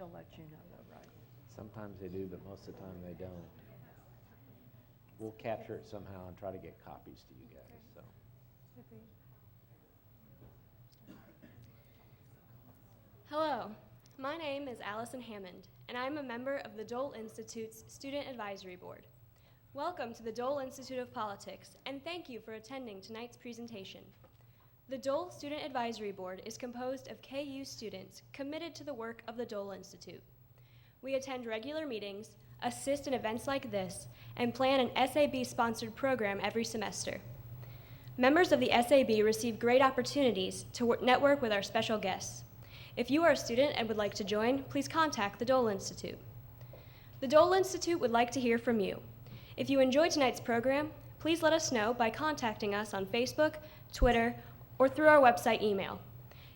they'll let you know though, right? Sometimes they do, but most of the time they don't. We'll capture it somehow and try to get copies to you guys. So. Hello, my name is Allison Hammond, and I'm a member of the Dole Institute's Student Advisory Board. Welcome to the Dole Institute of Politics, and thank you for attending tonight's presentation. The Dole Student Advisory Board is composed of KU students committed to the work of the Dole Institute. We attend regular meetings, assist in events like this, and plan an SAB-sponsored program every semester. Members of the SAB receive great opportunities to network with our special guests. If you are a student and would like to join, please contact the Dole Institute. The Dole Institute would like to hear from you. If you enjoyed tonight's program, please let us know by contacting us on Facebook, Twitter, or through our website email.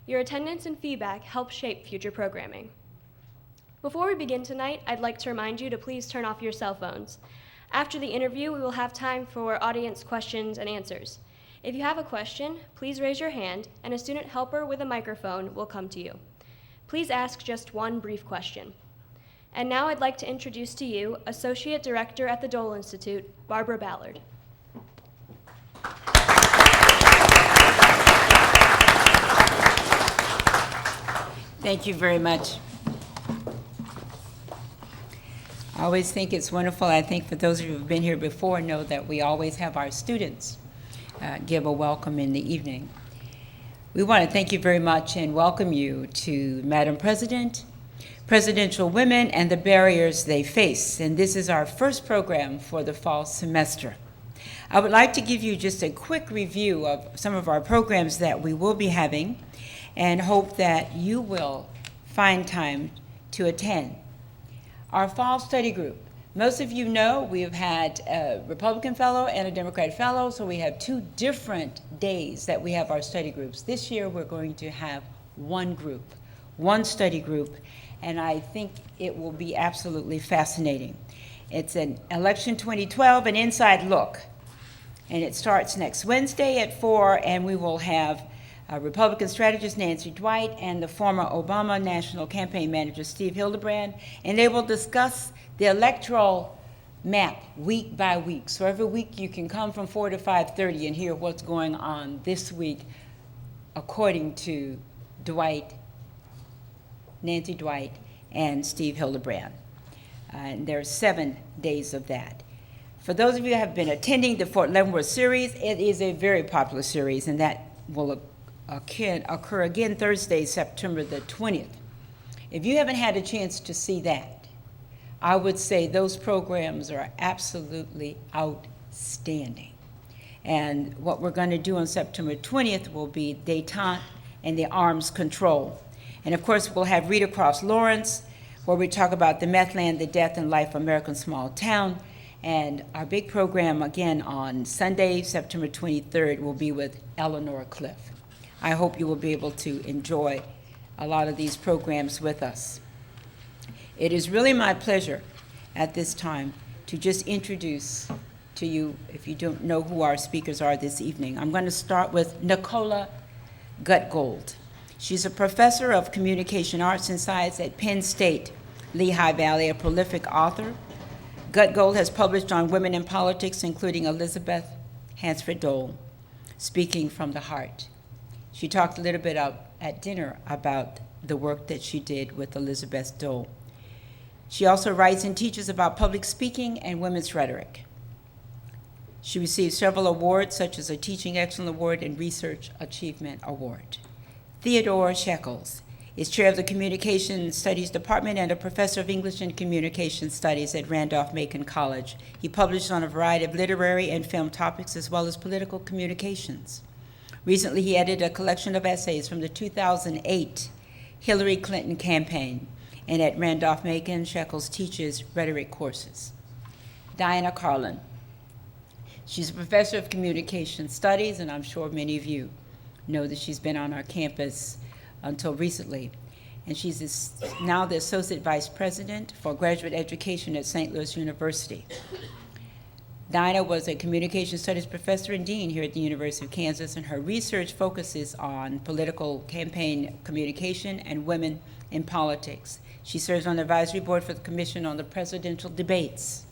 Your attendance and feedback help shape future programming. Before we begin tonight, I'd like to remind you to please turn off your cell phones. After the interview, we will have time for audience questions and answers. If you have a question, please raise your hand, and a student helper with a microphone will come to you. Please ask just one brief question. And now I'd like to introduce to you Associate Director at the Dole Institute, Barbara Ballard. Thank you very much. I always think it's wonderful. I think for those of you who have been here before know that we always have our students give a welcome in the evening. We want to thank you very much and welcome you to Madam President, Presidential Women, and the Barriers They Face. And this is our first program for the fall semester. I would like to give you just a quick review of some of our programs that we will be having and hope that you will find time to attend. Our fall study group. Most of you know we have had a Republican fellow and a Democrat fellow, so we have two different days that we have our study groups. This year we're going to have one group, one study group, and I think it will be absolutely fascinating. It's an Election 2012, an inside look, and it starts next Wednesday at 4, and we will have Republican strategist Nancy Dwight and the former Obama National Campaign Manager Steve Hildebrand, and they will discuss the electoral map week by week. So every week you can come from 4 to 5:30 and hear what's going on this week according to Nancy Dwight and Steve Hildebrand. And there are 7 days of that. For those of you who have been attending the Fort Leavenworth series, it is a very popular series, and that will occur again Thursday, September the 20th. If you haven't had a chance to see that, I would say those programs are absolutely outstanding. And what we're going to do on September 20th will be détente and the arms control. And of course, we'll have Read Across Lawrence, where we talk about the meth land, the death and life of American small town. And our big program again on Sunday, September 23rd, will be with Eleanor Cliff. I hope you will be able to enjoy a lot of these programs with us. It is really my pleasure at this time to just introduce to you, if you don't know who our speakers are this evening. I'm going to start with Nichola Gutgold. She's a professor of communication arts and science at Penn State Lehigh Valley, a prolific author. Gutgold has published on women in politics, including Elizabeth Hansford Dole, Speaking from the Heart. She talked a little bit at dinner about the work that she did with Elizabeth Dole. She also writes and teaches about public speaking and women's rhetoric. She received several awards, such as a Teaching Excellence Award and Research Achievement Award. Theodore Sheckels is chair of the Communication Studies Department and a professor of English and Communication Studies at Randolph-Macon College. He published on a variety of literary and film topics, as well as political communications. Recently, he edited a collection of essays from the 2008 Hillary Clinton campaign, and at Randolph-Macon, Sheckels teaches rhetoric courses. Diana Carlin. She's a professor of communication studies, and I'm sure many of you know that she's been on our campus until recently. And she's now the Associate Vice President for Graduate Education at St. Louis University. Dinah was a communication studies professor and dean here at the University of Kansas, and her research focuses on political campaign communication and women in politics. She serves on the advisory board for the Commission on the Presidential Debates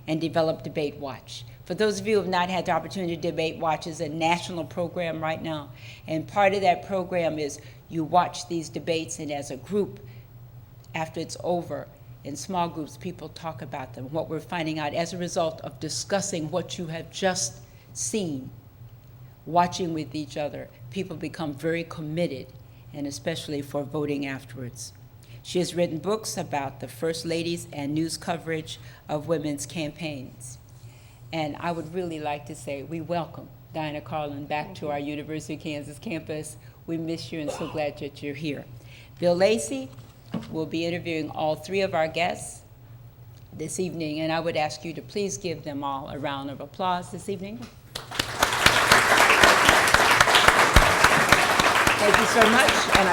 and developed Debate Watch. For those of you who have not had the opportunity, Debate Watch is a national program right now. And part of that program is you watch these debates, and as a group, after it's over, in small groups, people talk about them. What we're finding out as a result of discussing what you have just seen, watching with each other, people become very committed, and especially for voting afterwards. She has written books about the First Ladies and news coverage of women's campaigns. And I would really like to say we welcome Diana Carlin back to our University of Kansas campus. We miss you and so glad that you're here. Bill Lacey will be interviewing all three of our guests this evening, and I would ask you to please give them all a round of applause this evening. Thank you so much, and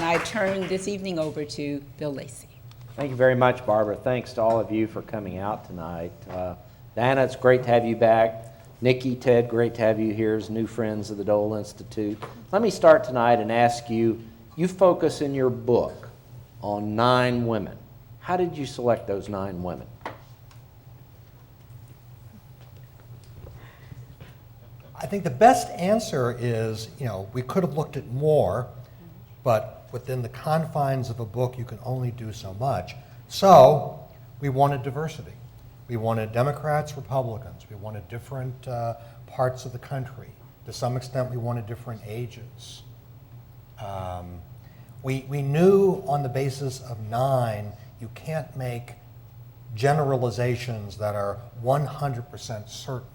I turn this evening over to Bill Lacey. Thank you very much, Barbara. Thanks to all of you for coming out tonight. Diana, it's great to have you back. Nikki, Ted, great to have you here as new friends of the Dole Institute. Let me start tonight and ask you, you focus in your book on 9 women. How did you select those 9 women? I think the best answer is, we could have looked at more, but within the confines of a book, you can only do so much. So we wanted diversity. We wanted Democrats, Republicans. We wanted different parts of the country. To some extent, we wanted different ages. We knew on the basis of 9, you can't make generalizations that are 100% certain.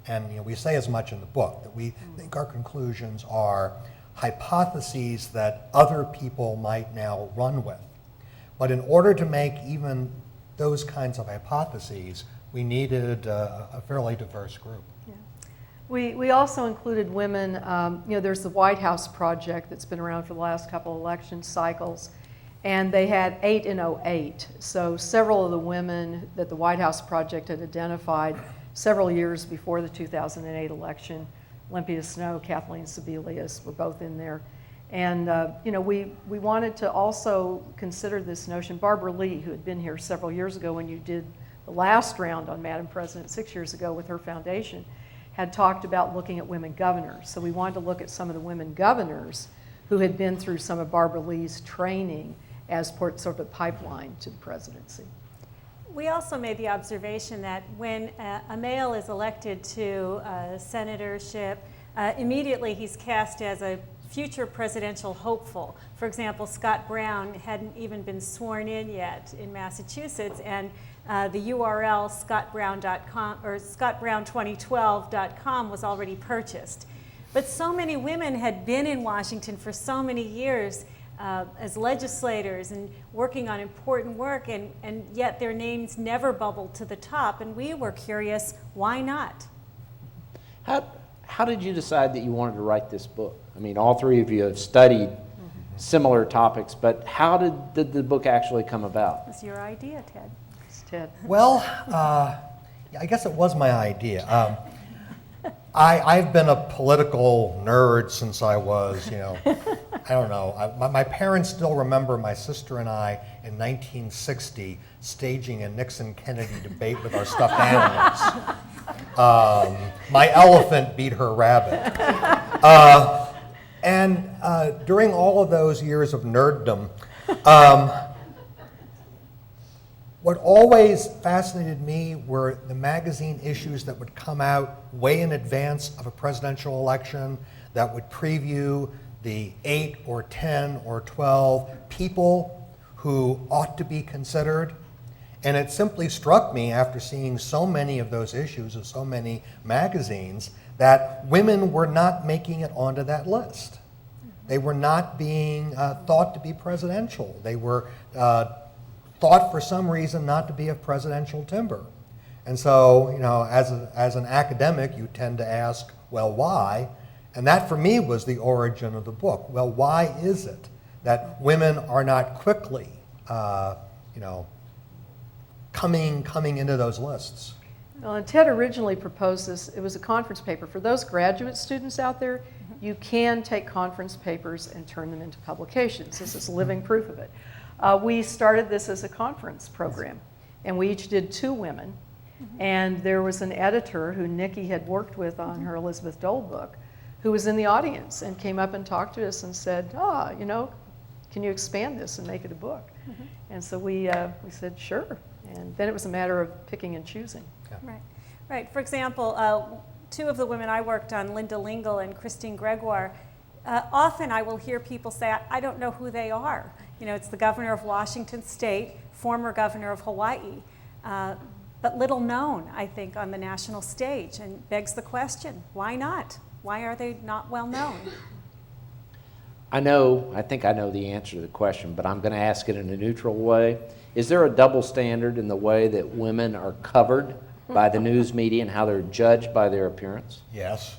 And we say as much in the book, that we think our conclusions are hypotheses that other people might now run with. But in order to make even those kinds of hypotheses, we needed a fairly diverse group. Yeah. We also included women. There's the White House Project that's been around for the last couple election cycles, and they had 8 in 08. So several of the women that the White House Project had identified several years before the 2008 election, Olympia Snowe, Kathleen Sebelius, were both in there. And we wanted to also consider this notion. Barbara Lee, who had been here several years ago when you did the last round on Madam President 6 years ago with her foundation, had talked about looking at women governors. So we wanted to look at some of the women governors who had been through some of Barbara Lee's training as sort of a pipeline to the presidency. We also made the observation that when a male is elected to senatorship, immediately he's cast as a future presidential hopeful. For example, Scott Brown hadn't even been sworn in yet in Massachusetts, and the URL scottbrown.com or scottbrown2012.com was already purchased. But so many women had been in Washington for so many years as legislators and working on important work, and yet their names never bubbled to the top, and we were curious, why not? How did you decide that you wanted to write this book? I mean, all three of you have studied similar topics, but how did the book actually come about? It was your idea, Ted. It's Ted. Well, I guess it was my idea. I've been a political nerd since I was, I don't know. My parents still remember my sister and I in 1960 staging a Nixon-Kennedy debate with our stuffed animals. My elephant beat her rabbit. And during all of those years of nerddom, what always fascinated me were the magazine issues that would come out way in advance of a presidential election that would preview the 8 or 10 or 12 people who ought to be considered. And it simply struck me after seeing so many of those issues of so many magazines that women were not making it onto that list. They were not being thought to be presidential. They were thought for some reason not to be of presidential timber. And so, as an academic, you tend to ask, well, why? And that for me was the origin of the book. Well, why is it that women are not quickly, coming into those lists? Well, and Ted originally proposed this. It was a conference paper. For those graduate students out there, you can take conference papers and turn them into publications. This is living proof of it. we started this as a conference program, and we each did 2 women. And there was an editor who Nikki had worked with on her Elizabeth Dole book, who was in the audience and came up and talked to us and said, can you expand this and make it a book? And so we said, sure. And then it was a matter of picking and choosing. Right, right. For example, 2 of the women I worked on, Linda Lingle and Christine Gregoire, often I will hear people say, I don't know who they are. It's the governor of Washington State, former governor of Hawaii, but little known, I think, on the national stage, and begs the question, why not? Why are they not well known? I think I know the answer to the question, but I'm going to ask it in a neutral way. Is there a double standard in the way that women are covered by the news media and how they're judged by their appearance? Yes.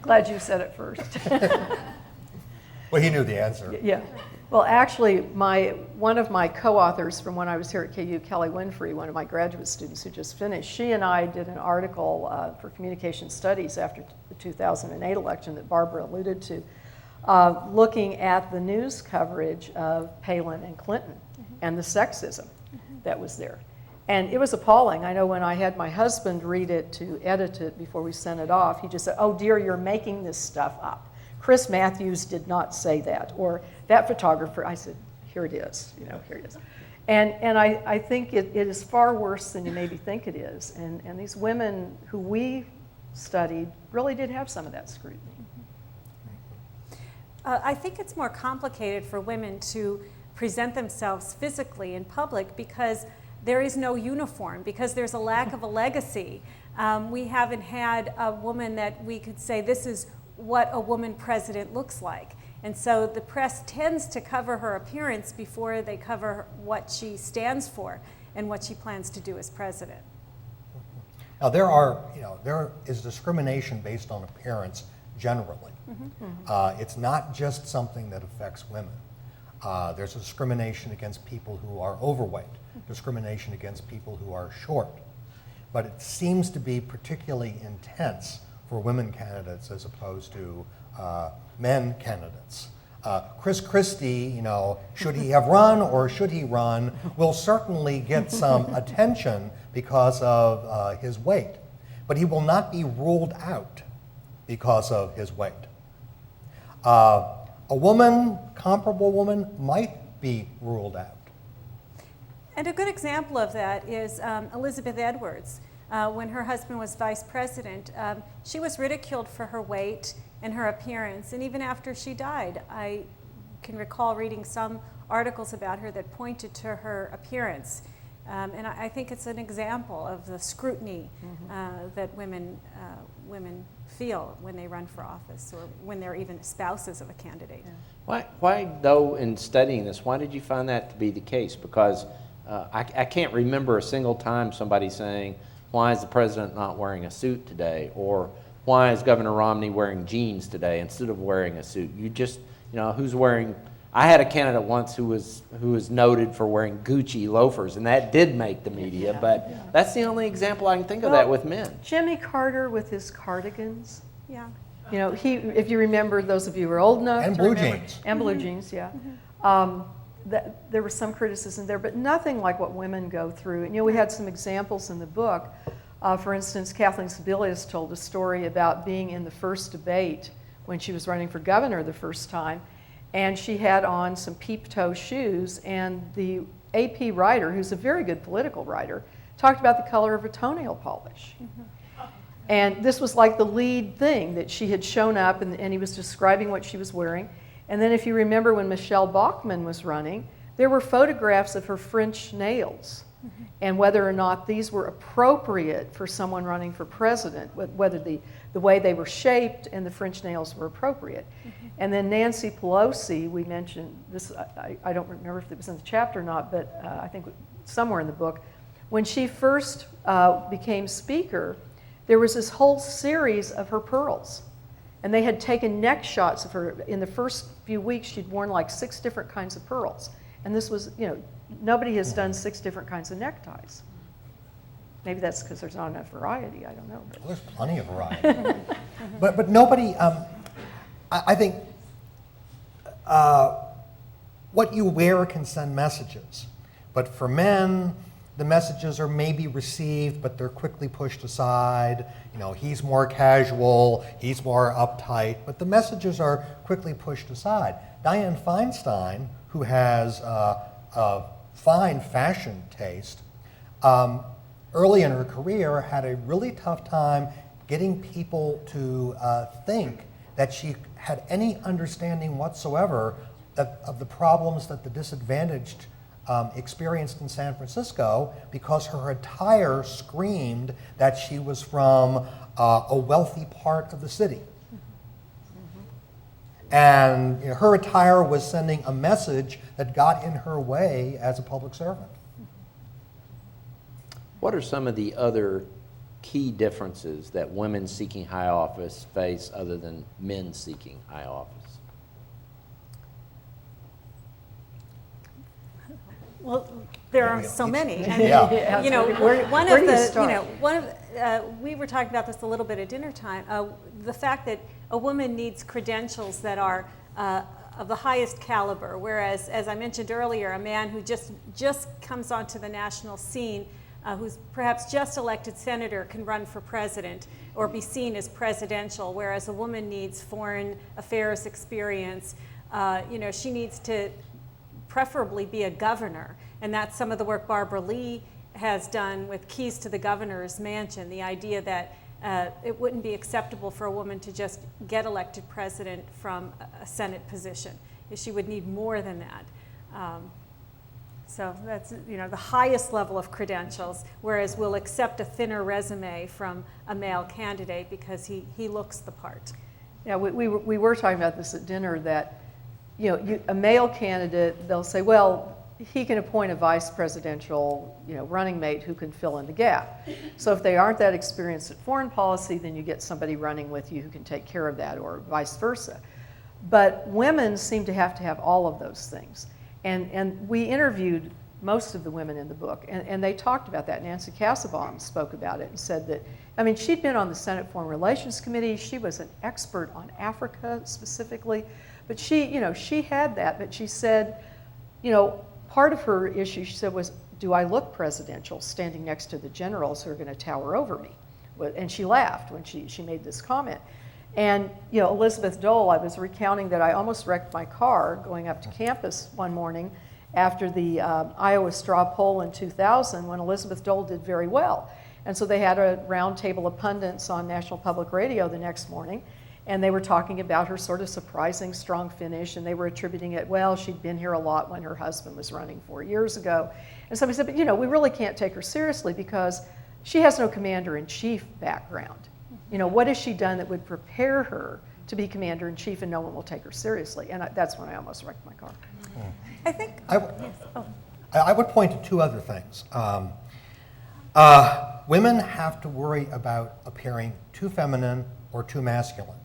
Glad you said it first. Well, he knew the answer. Yeah. Well, actually, one of my co-authors from when I was here at KU, Kelly Winfrey, one of my graduate students who just finished, she and I did an article for Communication Studies after the 2008 election that Barbara alluded to, looking at the news coverage of Palin and Clinton and the sexism that was there. And it was appalling. I know when I had my husband read it to edit it before we sent it off, he just said, "Oh dear, you're making this stuff up. Chris Matthews did not say that," or that photographer. I said, here it is, here it is. And I think it is far worse than you maybe think it is. And these women who we studied really did have some of that scrutiny. I think it's more complicated for women to present themselves physically in public because there is no uniform, because there's a lack of a legacy. We haven't had a woman that we could say this is what a woman president looks like. And so the press tends to cover her appearance before they cover what she stands for and what she plans to do as president. Now there is discrimination based on appearance generally. It's not just something that affects women. There's discrimination against people who are overweight, discrimination against people who are short. But it seems to be particularly intense for women candidates as opposed to men candidates. Chris Christie, should he have run or should he run, will certainly get some attention because of his weight. But he will not be ruled out because of his weight. A woman, comparable woman, might be ruled out. And a good example of that is Elizabeth Edwards. When her husband was vice president, she was ridiculed for her weight and her appearance. And even after she died, I can recall reading some articles about her that pointed to her appearance. And I think it's an example of the scrutiny that women feel when they run for office or when they're even spouses of a candidate. Yeah. Why, though, in studying this, why did you find that to be the case? Because I can't remember a single time somebody saying, why is the president not wearing a suit today? Or why is Governor Romney wearing jeans today instead of wearing a suit? You just, who's wearing, I had a candidate once who was noted for wearing Gucci loafers, and that did make the media, but that's the only example I can think of that with men. Jimmy Carter with his cardigans. Yeah. If you remember, those of you who are old enough And to blue remember, jeans. And blue jeans, yeah. There was some criticism there, but nothing like what women go through. And we had some examples in the book. For instance, Kathleen Sebelius told a story about being in the first debate when she was running for governor the first time, and she had on some peep-toe shoes, and the AP writer, who's a very good political writer, talked about the color of her toenail polish. And this was like the lead thing, that she had shown up and he was describing what she was wearing. And then if you remember when Michelle Bachmann was running, there were photographs of her French nails and whether or not these were appropriate for someone running for president, whether the way they were shaped and the French nails were appropriate. And then Nancy Pelosi, we mentioned this, I don't remember if it was in the chapter or not, but I think somewhere in the book, when she first became speaker, there was this whole series of her pearls. And they had taken neck shots of her. In the first few weeks, she'd worn like 6 different kinds of pearls. And this was, nobody has done 6 different kinds of neckties. Maybe that's because there's not enough variety, I don't know. Well, there's plenty of variety. but nobody, I think what you wear can send messages. But for men, the messages are maybe received, but they're quickly pushed aside. You know, he's more casual, he's more uptight, but the messages are quickly pushed aside. Dianne Feinstein, who has a fine fashion taste, early in her career had a really tough time getting people to think that she had any understanding whatsoever of the problems that the disadvantaged experienced in San Francisco, because her attire screamed that she was from a wealthy part of the city. And you know, her attire was sending a message that got in her way as a public servant. What are some of the other key differences that women seeking high office face other than men seeking high office? Well, there are so many. I mean, Yeah. you know, one where of do you the, start? we were talking about this a little bit at dinner time. The fact that a woman needs credentials that are of the highest caliber, whereas, as I mentioned earlier, a man who just comes onto the national scene, who's perhaps just elected senator, can run for president or be seen as presidential, whereas a woman needs foreign affairs experience. You know, she needs to preferably be a governor, and that's some of the work Barbara Lee has done with Keys to the Governor's Mansion, the idea that it wouldn't be acceptable for a woman to just get elected president from a Senate position. She would need more than that. So that's, you know, the highest level of credentials, whereas we'll accept a thinner resume from a male candidate because he looks the part. Yeah, we were talking about this at dinner, that you know, a male candidate, they'll say, well, he can appoint a vice presidential, you know, running mate who can fill in the gap. So if they aren't that experienced at foreign policy, then you get somebody running with you who can take care of that, or vice versa. But women seem to have all of those things. And we interviewed most of the women in the book, and they talked about that. Nancy Kassebaum spoke about it and said that, I mean, she'd been on the Senate Foreign Relations Committee. She was an expert on Africa specifically. But she, you know, she had that, but she said, you know, part of her issue, she said, was, do I look presidential standing next to the generals who are going to tower over me? And she laughed when she made this comment. And, you know, Elizabeth Dole, I was recounting that I almost wrecked my car going up to campus one morning after the Iowa straw poll in 2000, when Elizabeth Dole did very well. And so they had a round table of pundits on National Public Radio the next morning, and they were talking about her sort of surprising strong finish, and they were attributing it, well, she'd been here a lot when her husband was running 4 years ago. And somebody said, but you know, we really can't take her seriously because she has no commander-in-chief background. You know, what has she done that would prepare her to be commander-in-chief, and no one will take her seriously? And that's when I almost wrecked my car. I think. I would point to two other things. Women have to worry about appearing too feminine or too masculine.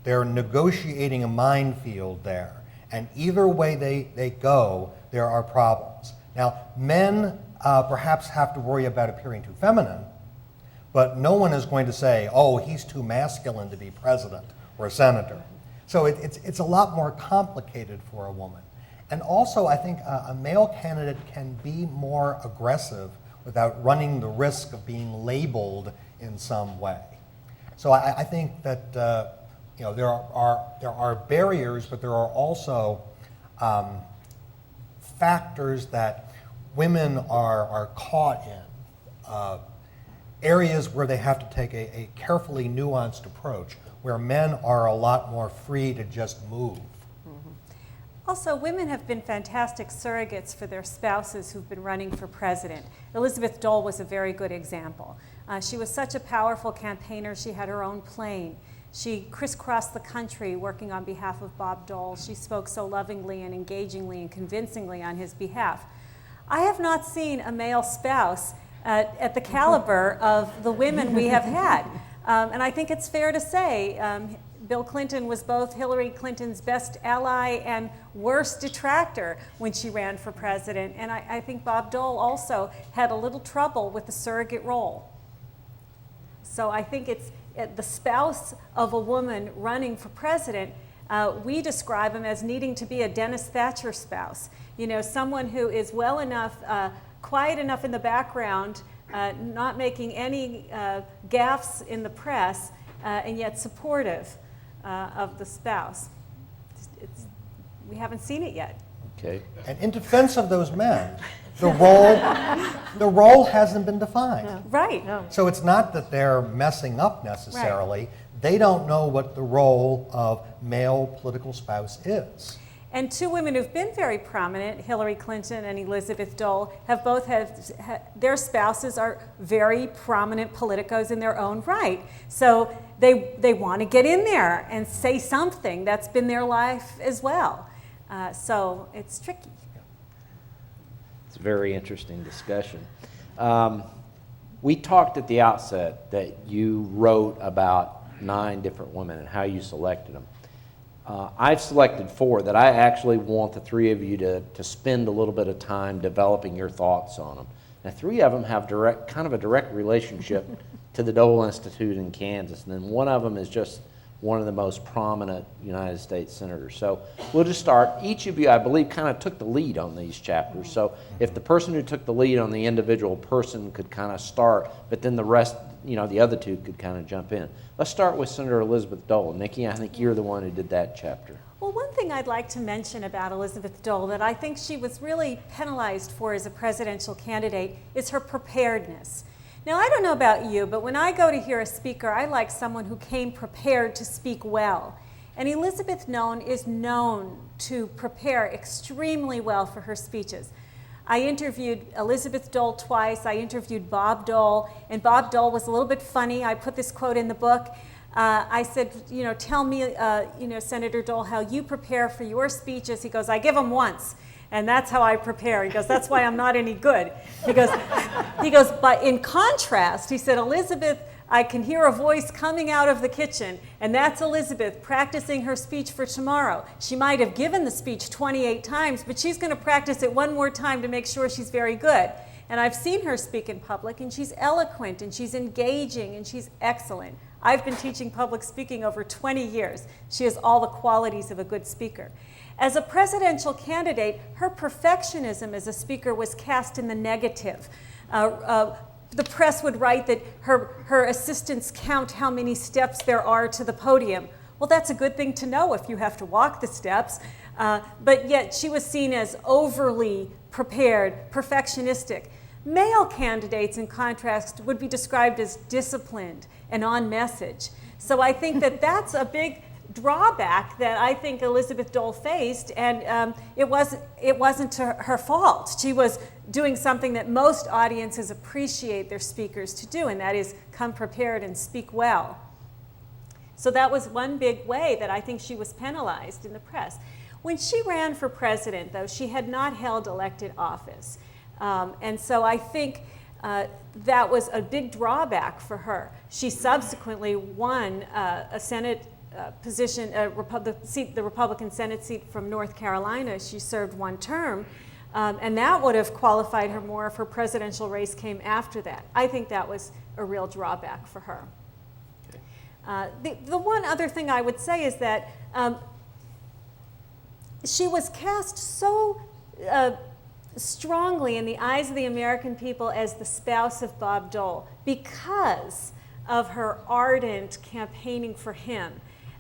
They're negotiating a minefield there, and either way they go, there are problems. Now, men perhaps have to worry about appearing too feminine, but no one is going to say, oh, he's too masculine to be president or a senator. So it's a lot more complicated for a woman. And also, I think a male candidate can be more aggressive without running the risk of being labeled in some way. So I think that you know, there are barriers, but there are also factors that women are caught in, areas where they have to take a carefully nuanced approach, where men are a lot more free to just move. Also, women have been fantastic surrogates for their spouses who've been running for president. Elizabeth Dole was a very good example. She was such a powerful campaigner. She had her own plane. She crisscrossed the country working on behalf of Bob Dole. She spoke so lovingly and engagingly and convincingly on his behalf. I have not seen a male spouse at the caliber of the women we have had. And I think it's fair to say Bill Clinton was both Hillary Clinton's best ally and worst detractor when she ran for president. And I think Bob Dole also had a little trouble with the surrogate role. So I think it's the spouse of a woman running for president We describe him as needing to be a Dennis Thatcher spouse. You know, someone who is well enough, quiet enough in the background, not making any gaffes in the press, and yet supportive of the spouse. We haven't seen it yet. Okay. And in defense of those men, the role hasn't been defined. No. Right. No. So it's not that they're messing up necessarily. They don't know what the role of male political spouse is. And two women who've been very prominent, Hillary Clinton and Elizabeth Dole, have both their spouses are very prominent politicos in their own right. So they want to get in there and say something. That's been their life as well. So it's tricky. It's a very interesting discussion. We talked at the outset that you wrote about 9 different women and how you selected them. I've selected 4 that I actually want the 3 of you to spend a little bit of time developing your thoughts on them. Now, 3 of them have kind of a direct relationship to the Dole Institute in Kansas, and then one of them is just one of the most prominent United States senators. So we'll just start. Each of you, I believe, kind of took the lead on these chapters. So if the person who took the lead on the individual person could kind of start, but then the rest, the other 2 could kind of jump in. Let's start with Senator Elizabeth Dole. Nikki, I think you're the one who did that chapter. Well, one thing I'd like to mention about Elizabeth Dole that I think she was really penalized for as a presidential candidate is her preparedness. Now, I don't know about you, but when I go to hear a speaker, I like someone who came prepared to speak well. And Elizabeth is known to prepare extremely well for her speeches. I interviewed Elizabeth Dole twice. I interviewed Bob Dole, and Bob Dole was a little bit funny. I put this quote in the book. I said, tell me, Senator Dole, how you prepare for your speeches. He goes, I give them once. And that's how I prepare. He goes, that's why I'm not any good. He goes, but in contrast, he said, Elizabeth, I can hear a voice coming out of the kitchen, and that's Elizabeth practicing her speech for tomorrow. She might have given the speech 28 times, but she's going to practice it one more time to make sure she's very good. And I've seen her speak in public, and she's eloquent, and she's engaging, and she's excellent. I've been teaching public speaking over 20 years. She has all the qualities of a good speaker. As a presidential candidate, her perfectionism as a speaker was cast in the negative. The press would write that her assistants count how many steps there are to the podium. Well, that's a good thing to know if you have to walk the steps. But yet she was seen as overly prepared, perfectionistic. Male candidates, in contrast, would be described as disciplined and on message. So I think that that's a big drawback that I think Elizabeth Dole faced, and it wasn't her fault. She was doing something that most audiences appreciate their speakers to do, and that is come prepared and speak well. So that was one big way that I think she was penalized in the press. When she ran for president, though, she had not held elected office, and so I think that was a big drawback for her. She subsequently won a Senate position, the Republican Senate seat from North Carolina. She served 1 term, and that would have qualified her more if her presidential race came after that. I think that was a real drawback for her. The one other thing I would say is that she was cast so strongly in the eyes of the American people as the spouse of Bob Dole because of her ardent campaigning for him,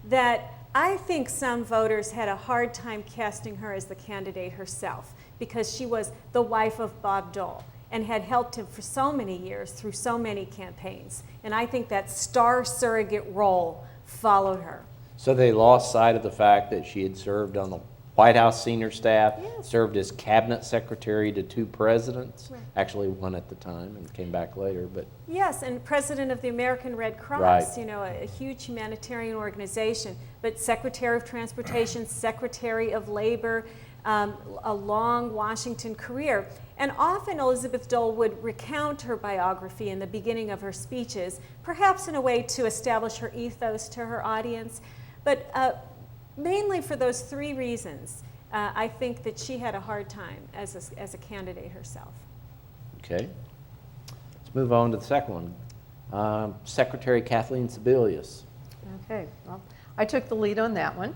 that I think some voters had a hard time casting her as the candidate herself because she was the wife of Bob Dole and had helped him for so many years through so many campaigns. And I think that star surrogate role followed her. So they lost sight of the fact that she had served on the White House senior staff, Yes. served as cabinet secretary to 2 presidents, Right. actually 1 at the time and came back later, but Yes, and president of the American Red Cross, Right. A huge humanitarian organization, but Secretary of Transportation, Secretary of Labor, a long Washington career. And often Elizabeth Dole would recount her biography in the beginning of her speeches, perhaps in a way to establish her ethos to her audience. But mainly for those 3 reasons, I think that she had a hard time as a candidate herself. okay. Let's move on to the second one. Secretary Kathleen Sebelius. Okay, well, I took the lead on that one.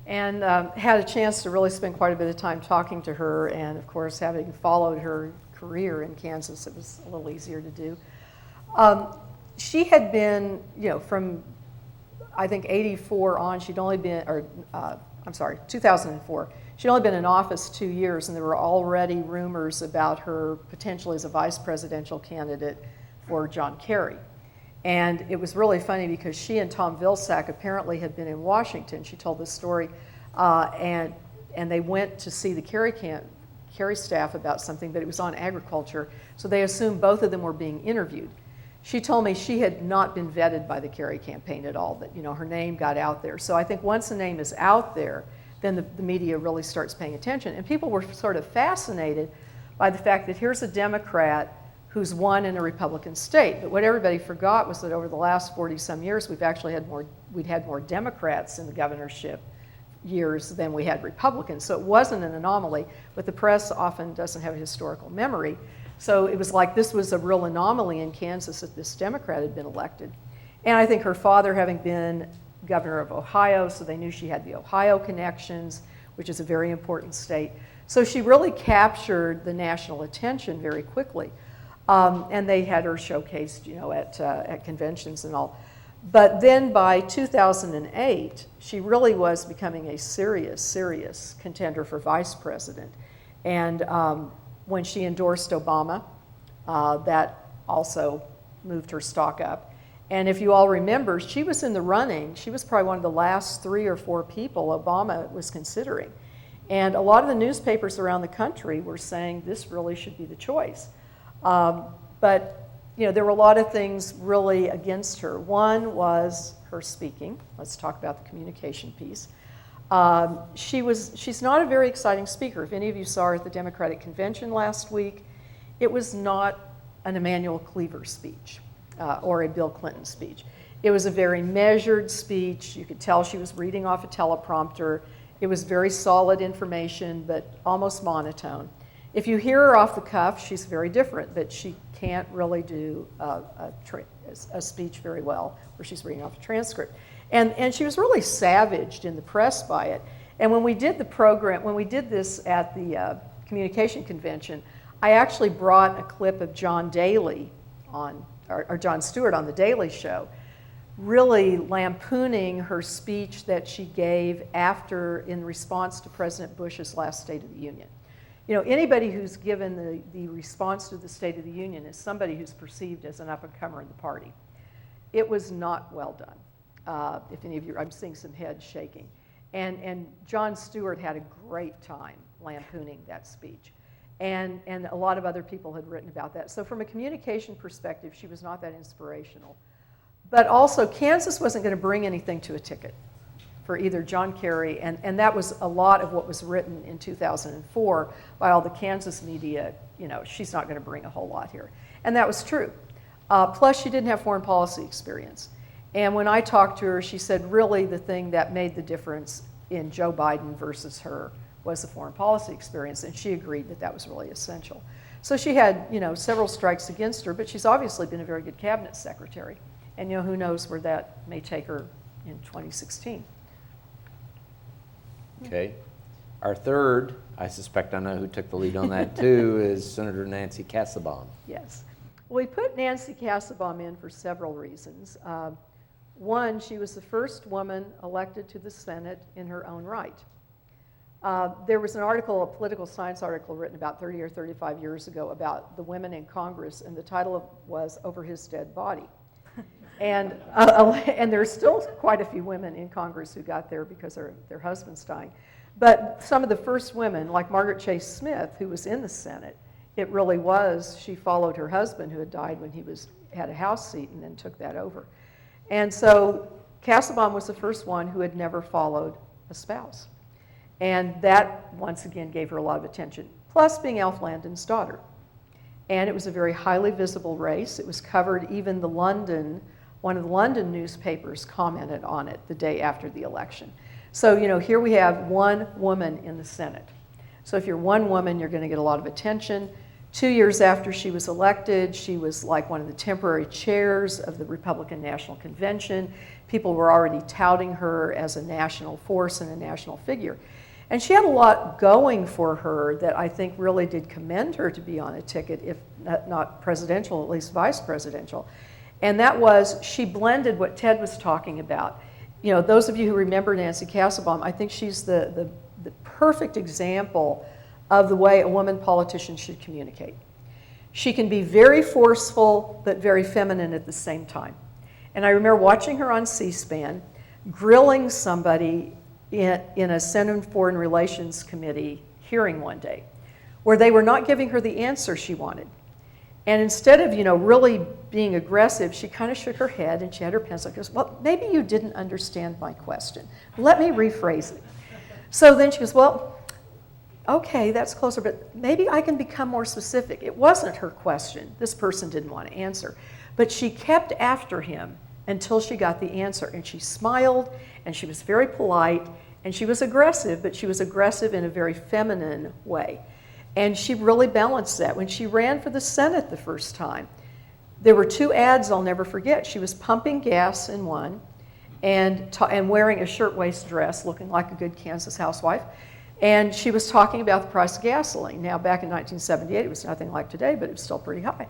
and had a chance to really spend quite a bit of time talking to her. And of course, having followed her career in Kansas, it was a little easier to do. She had been, from I think 84 on, she'd only been, 2004. She'd only been in office 2 years, and there were already rumors about her potentially as a vice presidential candidate for John Kerry. And it was really funny because she and Tom Vilsack apparently had been in Washington. She told this story, and they went to see the Kerry staff about something, but it was on agriculture, so they assumed both of them were being interviewed. She told me she had not been vetted by the Kerry campaign at all, that her name got out there. So I think once the name is out there, then the media really starts paying attention. And people were sort of fascinated by the fact that here's a Democrat who's won in a Republican state. But what everybody forgot was that over the last 40-some years, we'd had more Democrats in the governorship years than we had Republicans. So it wasn't an anomaly, but the press often doesn't have a historical memory. So it was like this was a real anomaly in Kansas that this Democrat had been elected. And I think her father having been governor of Ohio, so they knew she had the Ohio connections, which is a very important state. So she really captured the national attention very quickly. And they had her showcased, at conventions and all. But then by 2008, she really was becoming a serious contender for vice president. And when she endorsed Obama, that also moved her stock up. And if you all remember, she was in the running. She was probably one of the last 3 or 4 people Obama was considering. And a lot of the newspapers around the country were saying this really should be the choice. But there were a lot of things really against her. One was her speaking. Let's talk about the communication piece. She's not a very exciting speaker. If any of you saw her at the Democratic Convention last week, it was not an Emanuel Cleaver speech or a Bill Clinton speech. It was a very measured speech. You could tell she was reading off a teleprompter. It was very solid information, but almost monotone. If you hear her off the cuff, she's very different, but she can't really do a speech very well where she's reading off a transcript. And she was really savaged in the press by it. And when we did the program, when we did this at the communication convention, I actually brought a clip of John Daly or Jon Stewart on the Daily Show, really lampooning her speech that she gave in response to President Bush's last State of the Union. Anybody who's given the response to the State of the Union is somebody who's perceived as an up-and-comer in the party. It was not well done. If any of you, I'm seeing some heads shaking. And Jon Stewart had a great time lampooning that speech. And a lot of other people had written about that. So from a communication perspective, she was not that inspirational. But also, Kansas wasn't going to bring anything to a ticket for either John Kerry, and that was a lot of what was written in 2004 by all the Kansas media. She's not going to bring a whole lot here. And that was true. Plus, she didn't have foreign policy experience. And when I talked to her, she said really the thing that made the difference in Joe Biden versus her was the foreign policy experience, and she agreed that that was really essential. So she had, several strikes against her, but she's obviously been a very good cabinet secretary. And, who knows where that may take her in 2016. Okay. Our third, I suspect I know who took the lead on that too, is Senator Nancy Kassebaum. Yes. Well, we put Nancy Kassebaum in for several reasons. One, she was the first woman elected to the Senate in her own right. There was an article, a political science article written about 30 or 35 years ago about the women in Congress, and the title was Over His Dead Body. And there's still quite a few women in Congress who got there because their husbands dying. But some of the first women, like Margaret Chase Smith, who was in the Senate, it really was, she followed her husband who had died when he had a House seat and then took that over. And so Kassebaum was the first one who had never followed a spouse. And that, once again, gave her a lot of attention. Plus being Alf Landon's daughter. And it was a very highly visible race. It was covered, even one of the London newspapers commented on it the day after the election. So, here we have one woman in the Senate. So if you're one woman, you're going to get a lot of attention. 2 years after she was elected, she was like one of the temporary chairs of the Republican National Convention. People were already touting her as a national force and a national figure. And she had a lot going for her that I think really did commend her to be on a ticket, if not presidential, at least vice presidential. And that was, she blended what Ted was talking about. You know, those of you who remember Nancy Kasselbaum, I think she's the perfect example of the way a woman politician should communicate. She can be very forceful, but very feminine at the same time. And I remember watching her on C-SPAN, grilling somebody in a Senate and Foreign Relations Committee hearing one day, where they were not giving her the answer she wanted. And instead of, really being aggressive, she kind of shook her head and she had her pencil. She goes, well, maybe you didn't understand my question. Let me rephrase it. So then she goes, well, okay, that's closer, but maybe I can become more specific. It wasn't her question. This person didn't want to answer. But she kept after him until she got the answer. And she smiled, and she was very polite, and she was aggressive, but she was aggressive in a very feminine way. And she really balanced that. When she ran for the Senate the first time, there were 2 ads I'll never forget. She was pumping gas in one and wearing a shirtwaist dress, looking like a good Kansas housewife. And she was talking about the price of gasoline. Now, back in 1978, it was nothing like today, but it was still pretty high.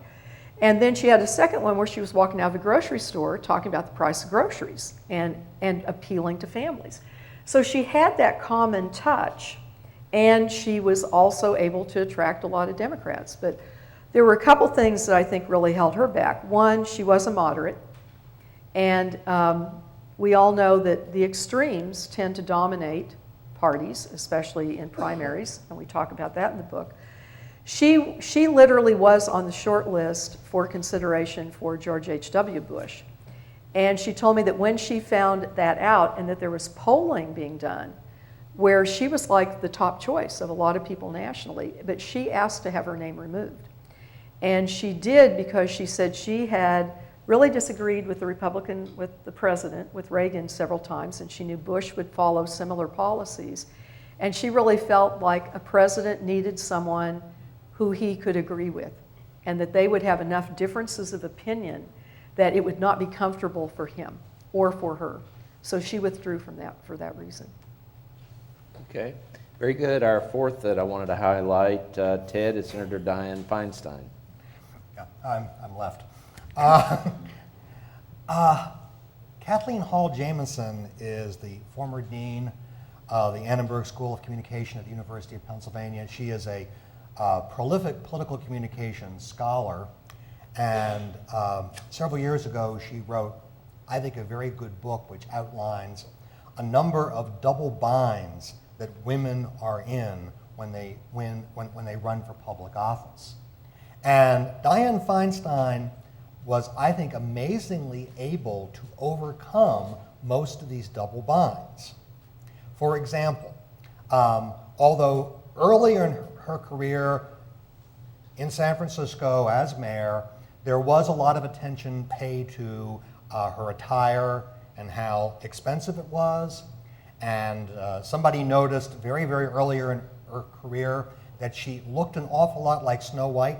And then she had a second one where she was walking out of the grocery store talking about the price of groceries and appealing to families. So she had that common touch, and she was also able to attract a lot of Democrats. But there were a couple things that I think really held her back. One, she was a moderate, and we all know that the extremes tend to dominate parties, especially in primaries, and we talk about that in the book. She literally was on the short list for consideration for George H.W. Bush. And she told me that when she found that out and that there was polling being done where she was like the top choice of a lot of people nationally, but she asked to have her name removed. And she did because she said she had really disagreed with the president, with Reagan several times, and she knew Bush would follow similar policies. And she really felt like a president needed someone who he could agree with, and that they would have enough differences of opinion that it would not be comfortable for him or for her. So she withdrew from that for that reason. Okay, very good. Our fourth that I wanted to highlight, Ted, is Senator Dianne Feinstein. Yeah, I'm left. Kathleen Hall Jamieson is the former dean of the Annenberg School of Communication at the University of Pennsylvania. She is a prolific political communications scholar, and several years ago she wrote, I think, a very good book which outlines a number of double binds that women are in when they run for public office. And Dianne Feinstein was, I think, amazingly able to overcome most of these double binds. For example, although earlier in her career in San Francisco as mayor, there was a lot of attention paid to her attire and how expensive it was. And somebody noticed very, very earlier in her career that she looked an awful lot like Snow White.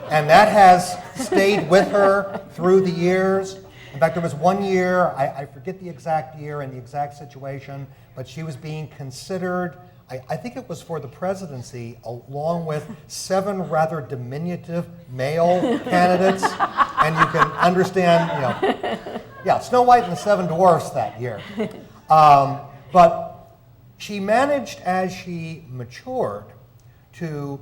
And that has stayed with her through the years. In fact, there was one year, I forget the exact year and the exact situation, but she was being considered, I think it was for the presidency, along with 7 rather diminutive male candidates. And you can understand, yeah, Snow White and the 7 Dwarfs that year. But she managed, as she matured, to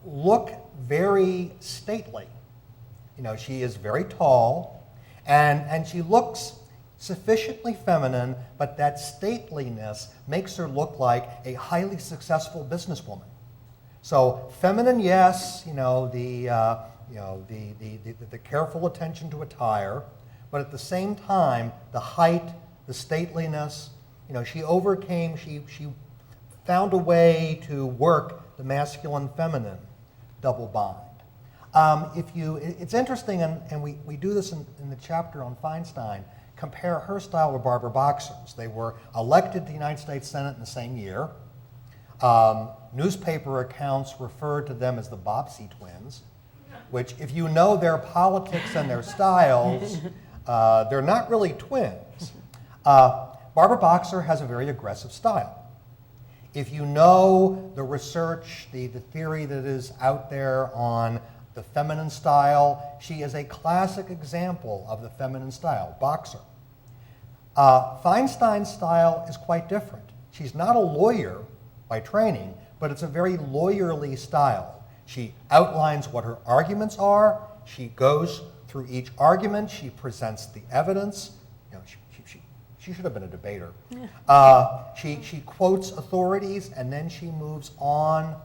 look very stately. She is very tall, and she looks sufficiently feminine, but that stateliness makes her look like a highly successful businesswoman. So feminine, yes, the careful attention to attire, but at the same time, the height, the stateliness, she overcame, she found a way to work the masculine-feminine double bind. It's interesting, and we do this in the chapter on Feinstein, compare her style with Barbara Boxer's. They were elected to the United States Senate in the same year. Newspaper accounts refer to them as the Bobbsey twins, which, if you know their politics and their styles, they're not really twins. Barbara Boxer has a very aggressive style. If you know the research, the theory that is out there on the feminine style, she is a classic example of the feminine style, Boxer. Feinstein's style is quite different. She's not a lawyer by training, but it's a very lawyerly style. She outlines what her arguments are. She goes through each argument. She presents the evidence. You know, she should have been a debater. She quotes authorities, and then she moves on.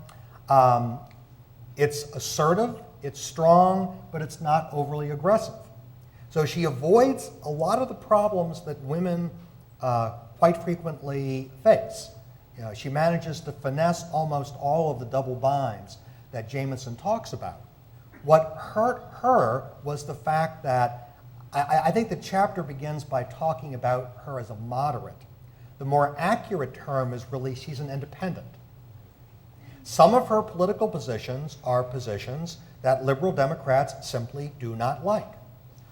It's assertive, it's strong, but it's not overly aggressive. So she avoids a lot of the problems that women quite frequently face. You know, she manages to finesse almost all of the double binds that Jamison talks about. What hurt her was the fact that I think the chapter begins by talking about her as a moderate. The more accurate term is really she's an independent. Some of her political positions are positions that liberal Democrats simply do not like.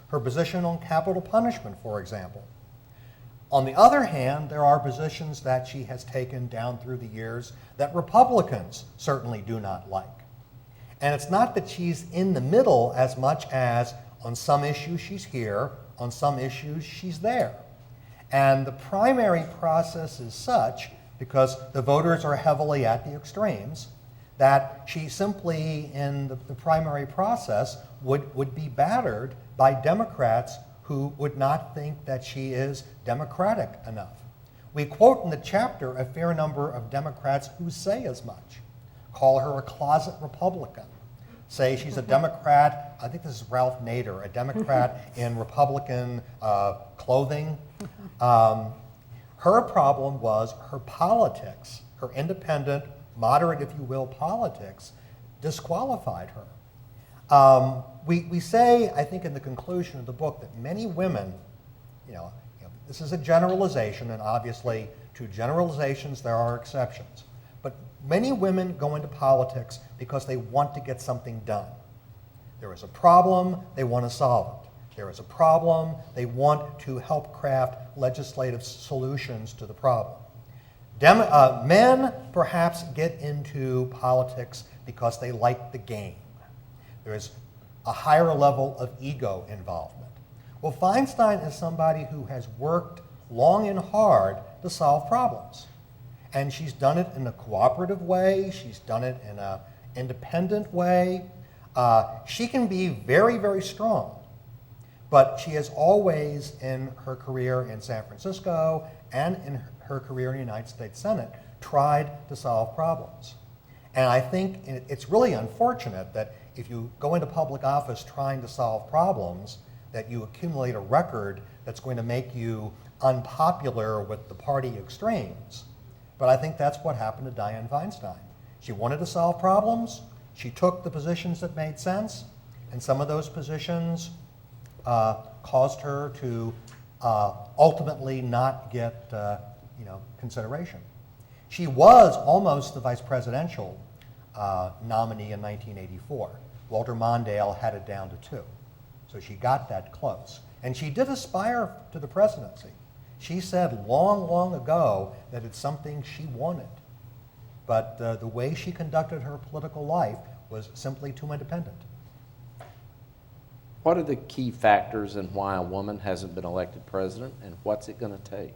Her position on capital punishment, for example. On the other hand, there are positions that she has taken down through the years that Republicans certainly do not like. And it's not that she's in the middle as much as on some issues she's here, on some issues she's there. And the primary process is such, because the voters are heavily at the extremes, that she simply, in the primary process, would be battered by Democrats who would not think that she is democratic enough. We quote in the chapter a fair number of Democrats who say as much, call her a closet Republican, say she's a Democrat, I think this is Ralph Nader, a Democrat in Republican clothing. Her problem was her politics, her independent, moderate, if you will, politics, disqualified her. We say, I think in the conclusion of the book, that many women, this is a generalization, and obviously to generalizations there are exceptions, but many women go into politics because they want to get something done. There is a problem, they want to solve it. There is a problem, they want to help craft legislative solutions to the problem. Men perhaps get into politics because they like the game. There is a higher level of ego involvement. Well, Feinstein is somebody who has worked long and hard to solve problems. And she's done it in a cooperative way. She's done it in an independent way. She can be very, very strong. But she has always, in her career in San Francisco and in her career in the United States Senate, tried to solve problems. And I think it's really unfortunate that if you go into public office trying to solve problems, that you accumulate a record that's going to make you unpopular with the party extremes. But I think that's what happened to Dianne Feinstein. She wanted to solve problems. She took the positions that made sense, and some of those positions caused her to ultimately not get consideration. She was almost the vice presidential nominee in 1984. Walter Mondale had it down to 2. So she got that close. And she did aspire to the presidency. She said long, long ago that it's something she wanted. But the way she conducted her political life was simply too independent. What are the key factors in why a woman hasn't been elected president, and what's it going to take?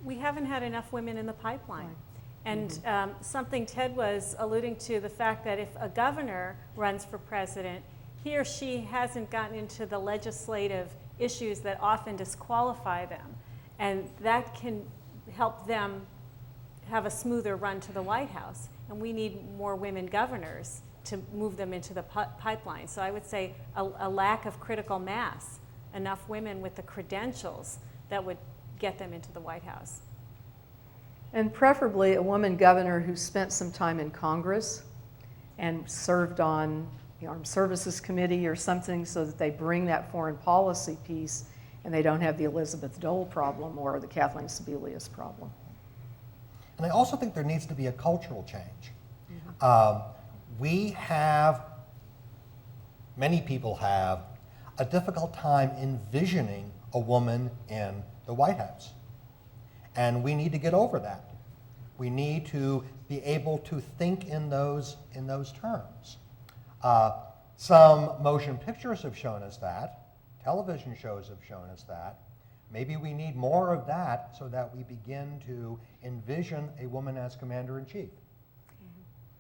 We haven't had enough women in the pipeline. And something Ted was alluding to, the fact that if a governor runs for president, he or she hasn't gotten into the legislative issues that often disqualify them. And that can help them have a smoother run to the White House. And we need more women governors to move them into the pipeline. So I would say a lack of critical mass, enough women with the credentials that would get them into the White House. And preferably a woman governor who spent some time in Congress and served on the Armed Services Committee or something, so that they bring that foreign policy piece and they don't have the Elizabeth Dole problem or the Kathleen Sebelius problem. And I also think there needs to be a cultural change. We have, many people have, a difficult time envisioning a woman in the White House. And we need to get over that. We need to be able to think in those terms. Some motion pictures have shown us that. Television shows have shown us that. Maybe we need more of that so that we begin to envision a woman as commander-in-chief.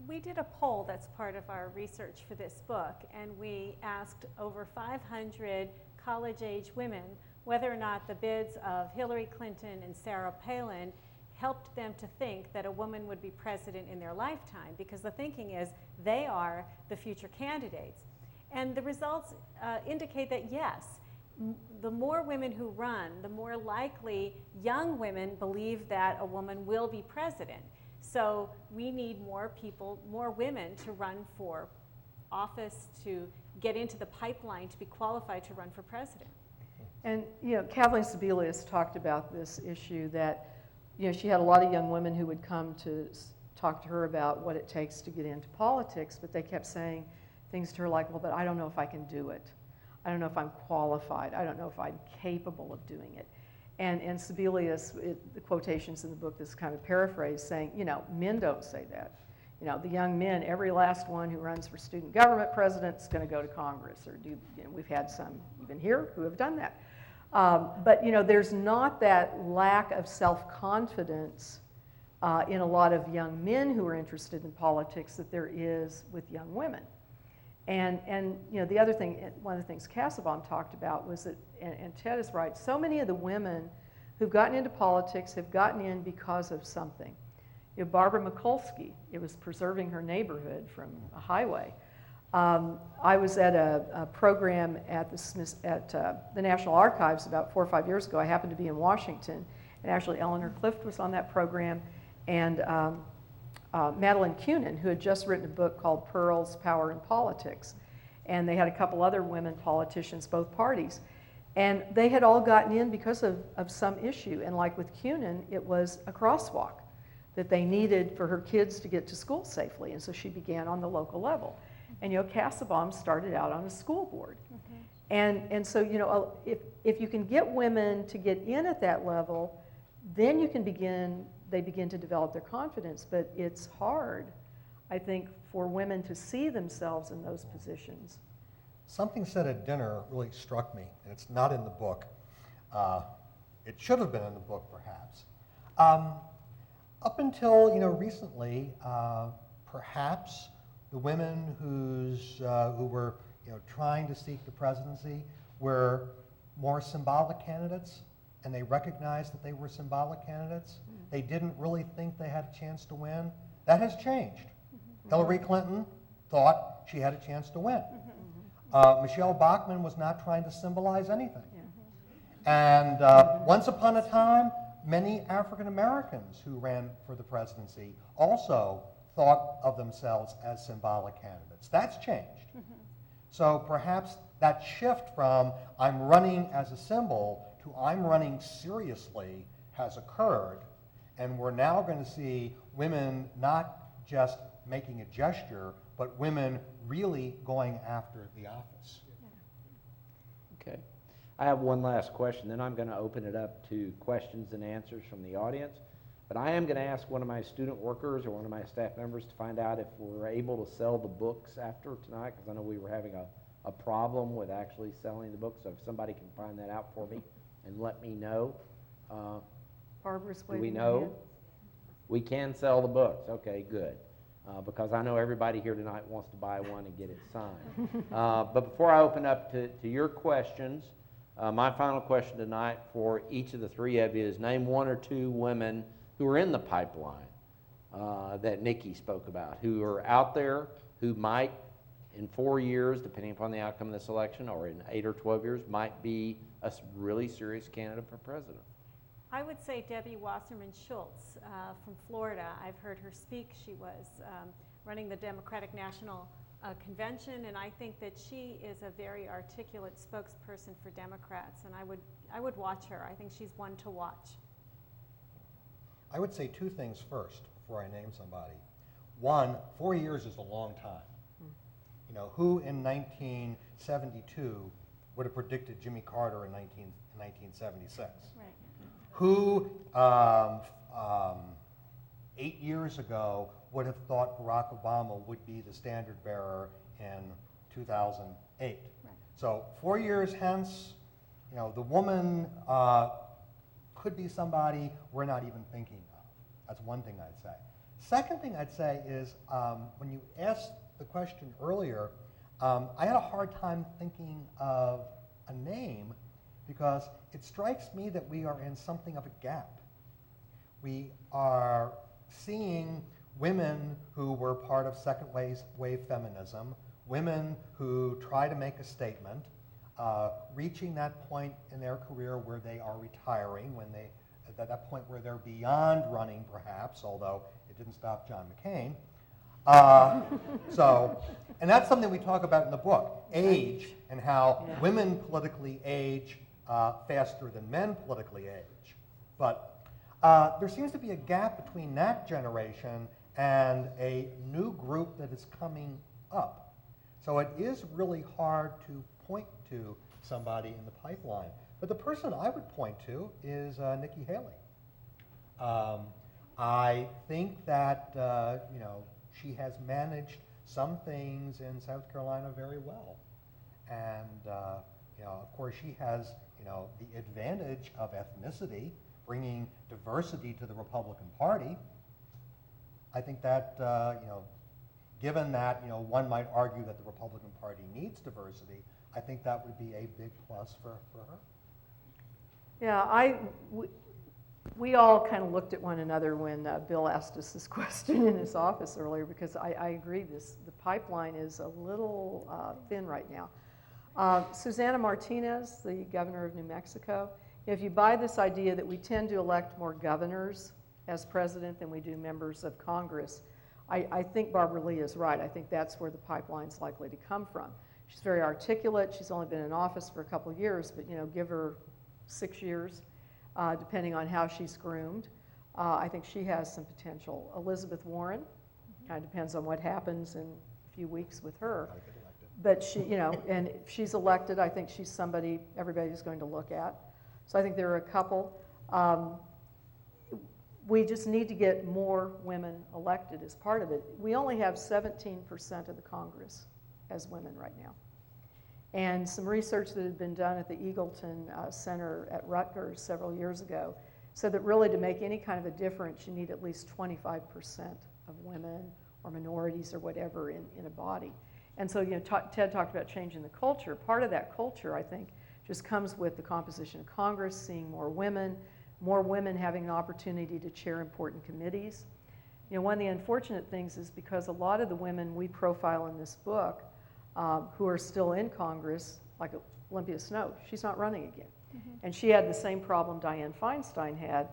We did a poll that's part of our research for this book, and we asked over 500 college-age women whether or not the bids of Hillary Clinton and Sarah Palin helped them to think that a woman would be president in their lifetime, because the thinking is they are the future candidates. And the results indicate that yes, the more women who run, the more likely young women believe that a woman will be president. So we need more people, more women to run for office, to get into the pipeline to be qualified to run for president. And Kathleen Sebelius talked about this issue that she had a lot of young women who would come to talk to her about what it takes to get into politics, but they kept saying things to her like, well, but I don't know if I can do it. I don't know if I'm qualified. I don't know if I'm capable of doing it. And Sebelius, the quotations in the book, this kind of paraphrase saying, men don't say that. The young men, every last one who runs for student government president is going to go to Congress or do, we've had some even here who have done that. But there's not that lack of self-confidence in a lot of young men who are interested in politics that there is with young women. And the other thing, one of the things Kassebaum talked about was that, and Ted is right, so many of the women who've gotten into politics have gotten in because of something. Barbara Mikulski, it was preserving her neighborhood from a highway. I was at a program at the National Archives about 4 or 5 years ago. I happened to be in Washington, and actually Eleanor Clift was on that program, and Madeline Kunin, who had just written a book called Pearls, Power, and Politics. And they had a couple other women politicians, both parties. And they had all gotten in because of some issue. And like with Kunin, it was a crosswalk that they needed for her kids to get to school safely. And so she began on the local level. And Kassebaum started out on a school board. And so if you can get women to get in at that level, then they begin to develop their confidence. But it's hard, I think, for women to see themselves in those positions. Something said at dinner really struck me, and it's not in the book. It should have been in the book, perhaps. Up until recently, perhaps the women who were trying to seek the presidency were more symbolic candidates, and they recognized that they were symbolic candidates. They didn't really think they had a chance to win. That has changed. Hillary Clinton thought she had a chance to win. Michelle Bachmann was not trying to symbolize anything. And once upon a time, many African Americans who ran for the presidency also thought of themselves as symbolic candidates. That's changed. So perhaps that shift from I'm running as a symbol to I'm running seriously has occurred, and we're now going to see women not just making a gesture, but women really going after the office. Okay. I have one last question, then I'm going to open it up to questions and answers from the audience. But I am going to ask one of my student workers or one of my staff members to find out if we're able to sell the books after tonight, because I know we were having a problem with actually selling the books. So if somebody can find that out for me and let me know. Barbara's Do waving we her know? hand. We can sell the books. Okay, good. Because I know everybody here tonight wants to buy one and get it signed. But before I open up to your questions, my final question tonight for each of the three of you is name one or two women who are in the pipeline that Nikki spoke about, who are out there, who might in 4 years, depending upon the outcome of this election, or in 8 or 12 years, might be a really serious candidate for president. I would say Debbie Wasserman Schultz from Florida. I've heard her speak. She was running the Democratic National Convention, and I think that she is a very articulate spokesperson for Democrats, and I would watch her. I think she's one to watch. I would say two things first before I name somebody. One, 4 years is a long time. You know, who in 1972 would have predicted Jimmy Carter in 1976? Right. Who 8 years ago would have thought Barack Obama would be the standard bearer in 2008? Right. So 4 years hence, you know, the woman could be somebody we're not even thinking of. That's one thing I'd say. Second thing I'd say is when you asked the question earlier, I had a hard time thinking of a name because it strikes me that we are in something of a gap. We are seeing women who were part of second wave feminism, women who try to make a statement, reaching that point in their career where they are retiring, when they, at that point where they're beyond running perhaps, although it didn't stop John McCain. And that's something we talk about in the book, age, and how women politically age faster than men politically age. But there seems to be a gap between that generation and a new group that is coming up. So it is really hard to point to somebody in the pipeline. But the person I would point to is Nikki Haley. I think that you know, she has managed some things in South Carolina very well, and you know, of course, she has, you know, the advantage of ethnicity, bringing diversity to the Republican Party. I think that you know, given that, you know, one might argue that the Republican Party needs diversity, I think that would be a big plus for her. Yeah, we all kind of looked at one another when Bill asked us this question in his office earlier, because I agree, the pipeline is a little thin right now. Susana Martinez, the governor of New Mexico, if you buy this idea that we tend to elect more governors as president than we do members of Congress, I think Barbara Lee is right. I think that's where the pipeline's likely to come from. She's very articulate. She's only been in office for a couple of years, but you know, give her 6 years, depending on how she's groomed. I think she has some potential. Elizabeth Warren, kind of depends on what happens in a few weeks with her. But she, you know, and if she's elected, I think she's somebody everybody's going to look at. So I think there are a couple. We just need to get more women elected as part of it. We only have 17% of the Congress as women right now. And some research that had been done at the Eagleton Center at Rutgers several years ago said that really to make any kind of a difference, you need at least 25% of women or minorities or whatever in a body. And so, you know, Ted talked about changing the culture. Part of that culture, I think, just comes with the composition of Congress, seeing more women having an opportunity to chair important committees. You know, one of the unfortunate things is because a lot of the women we profile in this book who are still in Congress, like Olympia Snowe, she's not running again. Mm-hmm. And she had the same problem Dianne Feinstein had,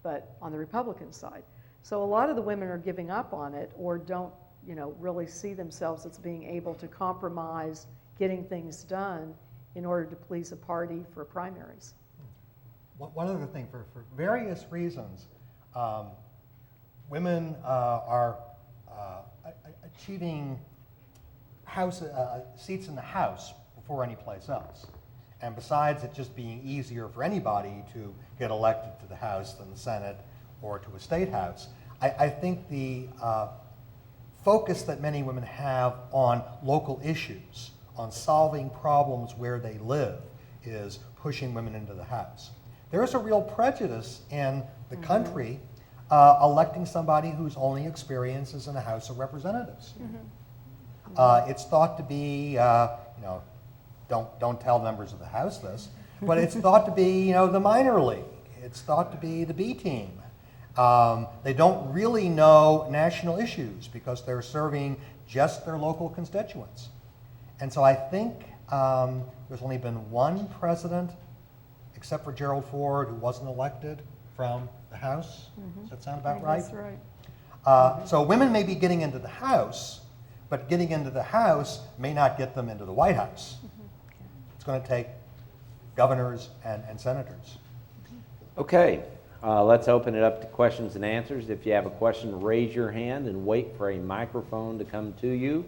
but on the Republican side. So a lot of the women are giving up on it or don't, you know, really see themselves as being able to compromise getting things done in order to please a party for primaries. One other thing, for various reasons, women are achieving seats in the House before any place else. And besides it just being easier for anybody to get elected to the House than the Senate or to a state house, I think the focus that many women have on local issues, on solving problems where they live, is pushing women into the House. There is a real prejudice in the country electing somebody whose only experience is in the House of Representatives. It's thought to be, you know, don't tell members of the House this, but it's thought to be, you know, the minor league. It's thought to be the B team. They don't really know national issues because they're serving just their local constituents. And so I think there's only been one president, except for Gerald Ford, who wasn't elected from the House. Does that sound about right? That's right. So women may be getting into the House, but getting into the House may not get them into the White House. It's going to take governors and senators. Okay, Let's open it up to questions and answers. If you have a question, raise your hand and wait for a microphone to come to you.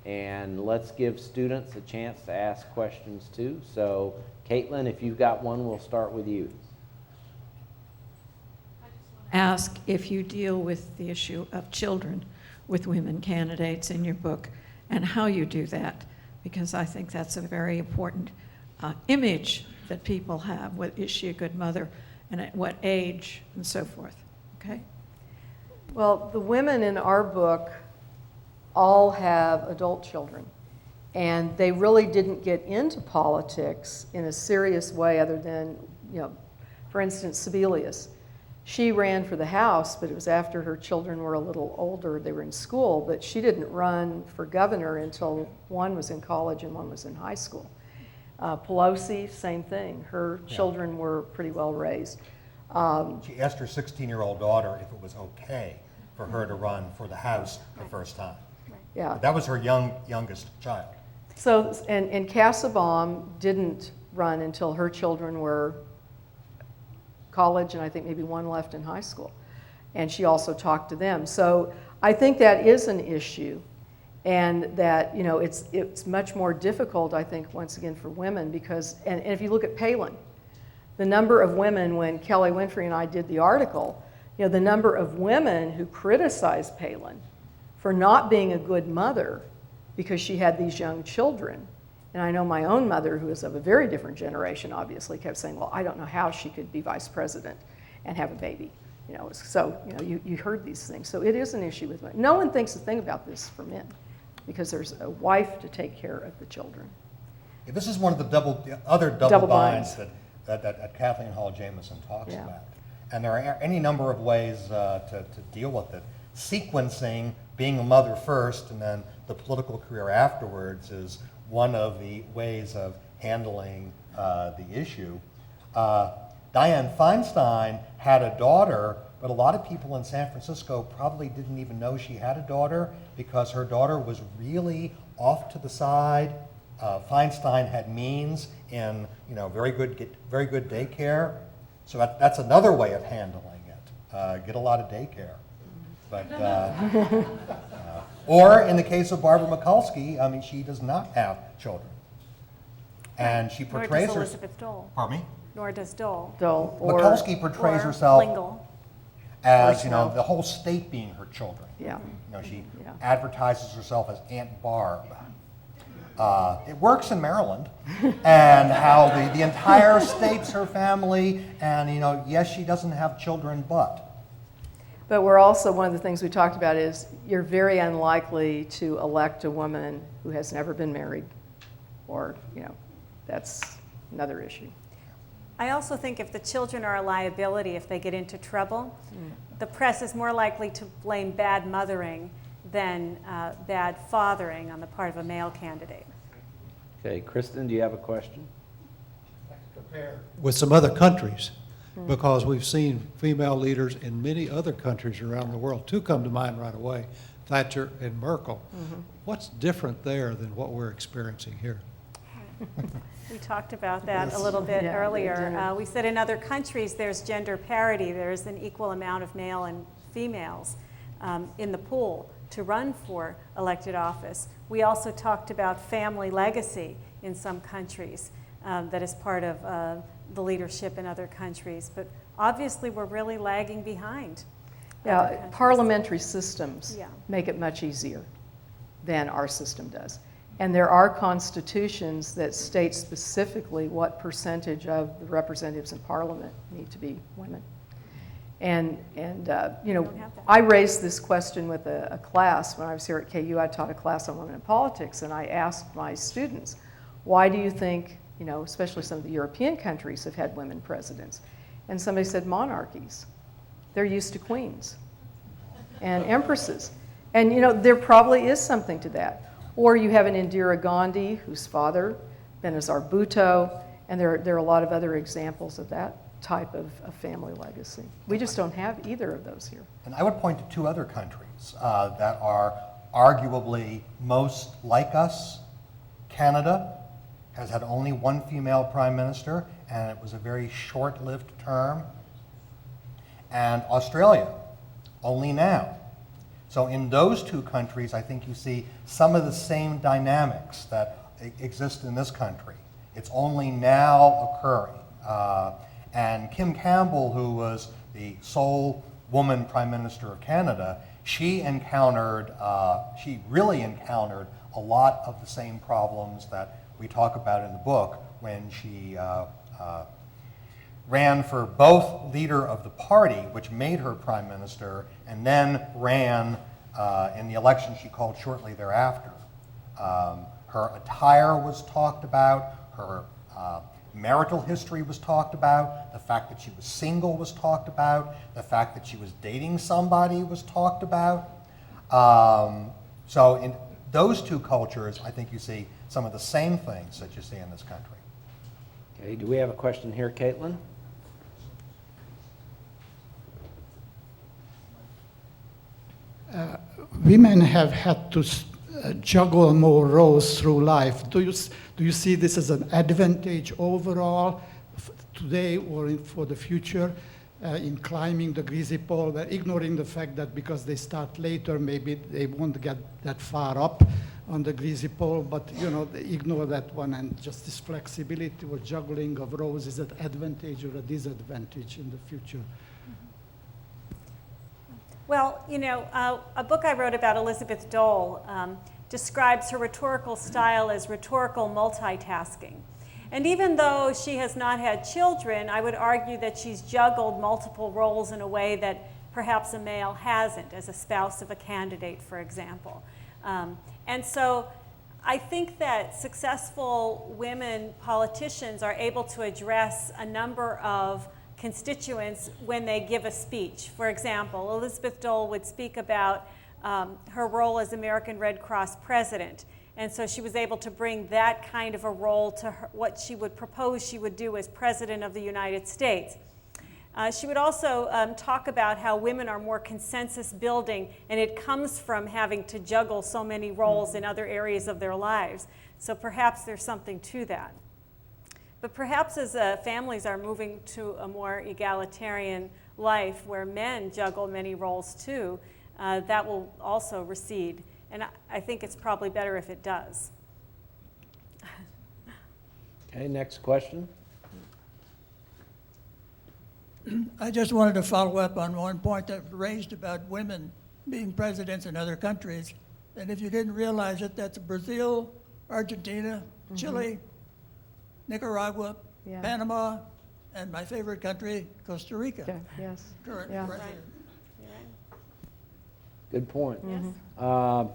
And let's give students a chance to ask questions too. So, Caitlin, if you've got one, we'll start with you. Ask if you deal with the issue of children with women candidates in your book and how you do that, because I think that's a very important image that people have. What, is she a good mother, and at what age, and so forth. Okay? Well, the women in our book all have adult children, and they really didn't get into politics in a serious way other than, for instance, Sebelius. She ran for the House, but it was after her children were a little older. They were in school, but she didn't run for governor until one was in college and one was in high school. Pelosi, same thing. Her children were pretty well raised. She asked her 16-year-old daughter if it was okay for her to run for the House the first time. Yeah. That was her youngest child. So, and Kassebaum didn't run until her children were college, and I think maybe one left in high school. And she also talked to them. So I think that is an issue, and that, it's much more difficult, I think, once again, for women, because, and if you look at Palin, the number of women, when Kelly Winfrey and I did the article, the number of women who criticized Palin for not being a good mother because she had these young children. And I know my own mother, who is of a very different generation, obviously, kept saying, well, I don't know how she could be vice president and have a baby. So you heard these things. So it is an issue with women. No one thinks a thing about this for men, because there's a wife to take care of the children. Yeah, this is one of the other double binds that Kathleen Hall Jamieson talks about. And there are any number of ways to deal with it. Sequencing being a mother first and then the political career afterwards is one of the ways of handling the issue. Dianne Feinstein had a daughter, but a lot of people in San Francisco probably didn't even know she had a daughter because her daughter was really off to the side. Feinstein had means in very good daycare, so that's another way of handling it. Get a lot of daycare, but or in the case of Barbara Mikulski, I mean, she does not have children, and she portrays Nor does Elizabeth Dole. Pardon me? Nor does Dole. Mikulski portrays or herself Lingle. as the whole state being her children. Yeah. She advertises herself as Aunt Barb. It works in Maryland, and how the entire state's her family, and yes, she doesn't have children, but. But we're also, one of the things we talked about is you're very unlikely to elect a woman who has never been married, or, that's another issue. I also think if the children are a liability, if they get into trouble, the press is more likely to blame bad mothering than bad fathering on the part of a male candidate. Okay, Kristen, do you have a question? Compare with some other countries, because we've seen female leaders in many other countries around the world. Two come to mind right away, Thatcher and Merkel. What's different there than what we're experiencing here? We talked about that a little bit earlier. We said in other countries there's gender parity. There's an equal amount of male and females in the pool to run for elected office. We also talked about family legacy in some countries that is part of the leadership in other countries. But obviously we're really lagging behind. Yeah, parliamentary systems make it much easier than our system does. And there are constitutions that state specifically what percentage of the representatives in parliament need to be women. And I raised this question with a class when I was here at KU. I taught a class on women in politics, and I asked my students, why do you think, especially some of the European countries have had women presidents? And somebody said monarchies. They're used to queens and empresses. And there probably is something to that. Or you have an Indira Gandhi, whose father, Benazir Bhutto, and there are a lot of other examples of that type of family legacy. We just don't have either of those here. And I would point to two other countries that are arguably most like us. Canada has had only one female prime minister, and it was a very short-lived term. and Australia, only now. So in those two countries, I think you see some of the same dynamics that exist in this country. It's only now occurring. And Kim Campbell, who was the sole woman Prime Minister of Canada, she really encountered a lot of the same problems that we talk about in the book when she ran for both leader of the party, which made her prime minister, and then ran in the election she called shortly thereafter. Her attire was talked about, her marital history was talked about, the fact that she was single was talked about, the fact that she was dating somebody was talked about. So in those two cultures, I think you see some of the same things that you see in this country. Okay, do we have a question here, Caitlin? Women have had to juggle more roles through life. Do you see this as an advantage overall today or for the future in climbing the greasy pole, ignoring the fact that because they start later, maybe they won't get that far up on the greasy pole, but they ignore that one, and just this flexibility or juggling of roles, is an advantage or a disadvantage in the future? Well, a book I wrote about Elizabeth Dole describes her rhetorical style as rhetorical multitasking. And even though she has not had children, I would argue that she's juggled multiple roles in a way that perhaps a male hasn't, as a spouse of a candidate, for example. And so I think that successful women politicians are able to address a number of constituents when they give a speech. For example, Elizabeth Dole would speak about her role as American Red Cross president. And so she was able to bring that kind of a role to what she would propose she would do as president of the United States. She would also talk about how women are more consensus building, and it comes from having to juggle so many roles in other areas of their lives. So perhaps there's something to that. But perhaps as families are moving to a more egalitarian life where men juggle many roles too, that will also recede. And I think it's probably better if it does. Okay, next question. I just wanted to follow up on one point that was raised about women being presidents in other countries. And if you didn't realize it, that's Brazil, Argentina, Chile, Nicaragua, Yeah. Panama, and my favorite country, Costa Rica. Okay, yes. Current Yeah. president. Good point. Yes.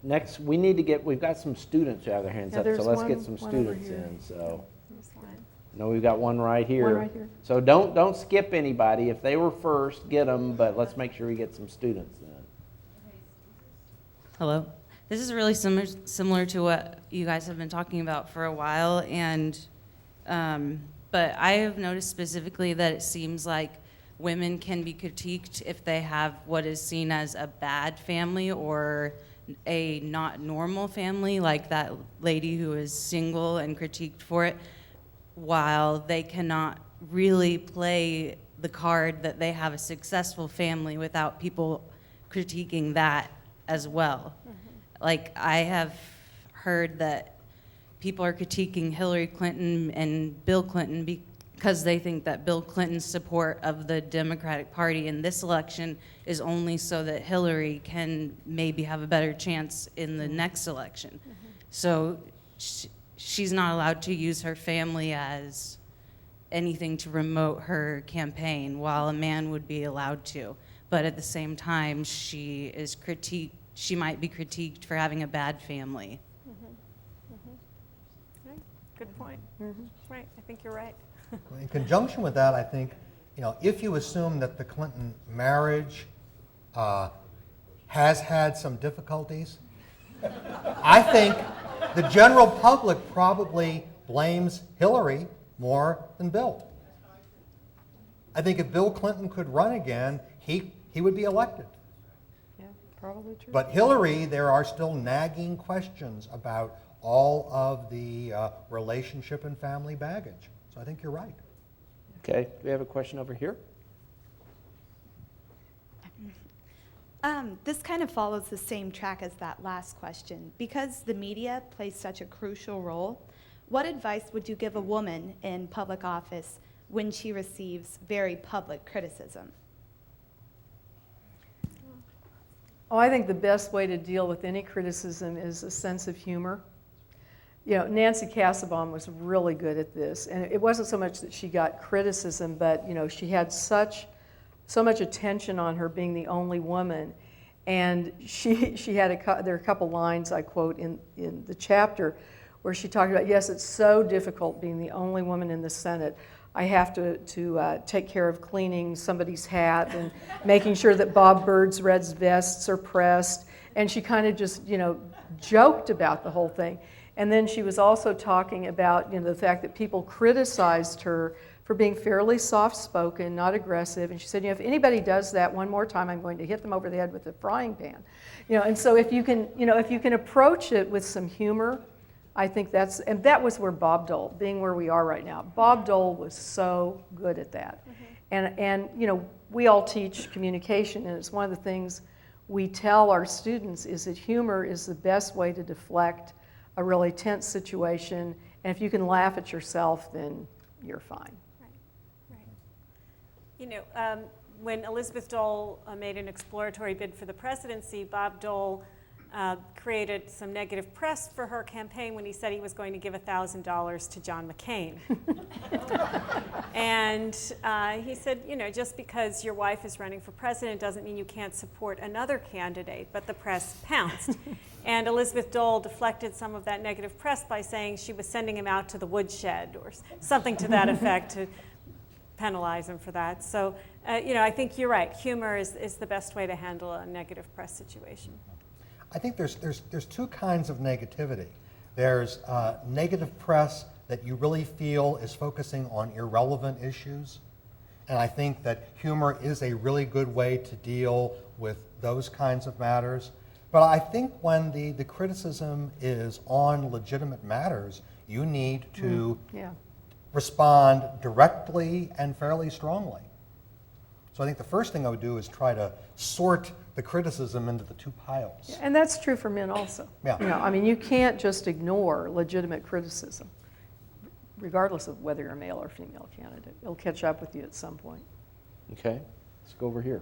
Next, we've got some students who have their hands Yeah, up, so there's let's get one- some one over students here. in. So, This one. no, we've got one right here. One right here. So don't skip anybody. If they were first, get them, but let's make sure we get some students in. Hello. This is really similar to what you guys have been talking about for a while, and but I have noticed specifically that it seems like women can be critiqued if they have what is seen as a bad family or a not normal family, like that lady who is single and critiqued for it, while they cannot really play the card that they have a successful family without people critiquing that as well. Like, I have heard that people are critiquing Hillary Clinton and Bill Clinton because they think that Bill Clinton's support of the Democratic Party in this election is only so that Hillary can maybe have a better chance in the next election. So she's not allowed to use her family as anything to promote her campaign, while a man would be allowed to. But at the same time, she might be critiqued for having a bad family. Right. Good point. Right, I think you're right. In conjunction with that, I think, if you assume that the Clinton marriage has had some difficulties, I think the general public probably blames Hillary more than Bill. I think if Bill Clinton could run again, he would be elected. Yeah, probably true. But Hillary, there are still nagging questions about all of the relationship and family baggage. So I think you're right. Okay, do we have a question over here? This kind of follows the same track as that last question. Because the media plays such a crucial role, what advice would you give a woman in public office when she receives very public criticism? Oh, I think the best way to deal with any criticism is a sense of humor. You know, Nancy Kassebaum was really good at this, and it wasn't so much that she got criticism, but, you know, she had so much attention on her being the only woman, and she had there are a couple lines I quote in the chapter where she talked about, yes, it's so difficult being the only woman in the Senate. I have to take care of cleaning somebody's hat and making sure that Bob Byrd's red vests are pressed, and she kind of just, you know, joked about the whole thing. And then she was also talking about, you know, the fact that people criticized her for being fairly soft-spoken, not aggressive. And she said, you know, if anybody does that one more time, I'm going to hit them over the head with a frying pan. You know, and so if you can approach it with some humor, I think and that was where Bob Dole, being where we are right now, Bob Dole was so good at that. Mm-hmm. And you know, we all teach communication, and it's one of the things we tell our students is that humor is the best way to deflect a really tense situation, and if you can laugh at yourself, then you're fine. Right. You know, when Elizabeth Dole made an exploratory bid for the presidency, Bob Dole created some negative press for her campaign when he said he was going to give $1,000 to John McCain. And he said, you know, just because your wife is running for president doesn't mean you can't support another candidate, but the press pounced. And Elizabeth Dole deflected some of that negative press by saying she was sending him out to the woodshed or something to that effect to penalize him for that. So, you know, I think you're right. Humor is the best way to handle a negative press situation. I think there's two kinds of negativity. There's negative press that you really feel is focusing on irrelevant issues. And I think that humor is a really good way to deal with those kinds of matters. But I think when the criticism is on legitimate matters, you need to respond directly and fairly strongly. So I think the first thing I would do is try to sort the criticism into the two piles. Yeah, and that's true for men also. Yeah. You know, I mean, you can't just ignore legitimate criticism, regardless of whether you're a male or female candidate. It'll catch up with you at some point. Okay, let's go over here.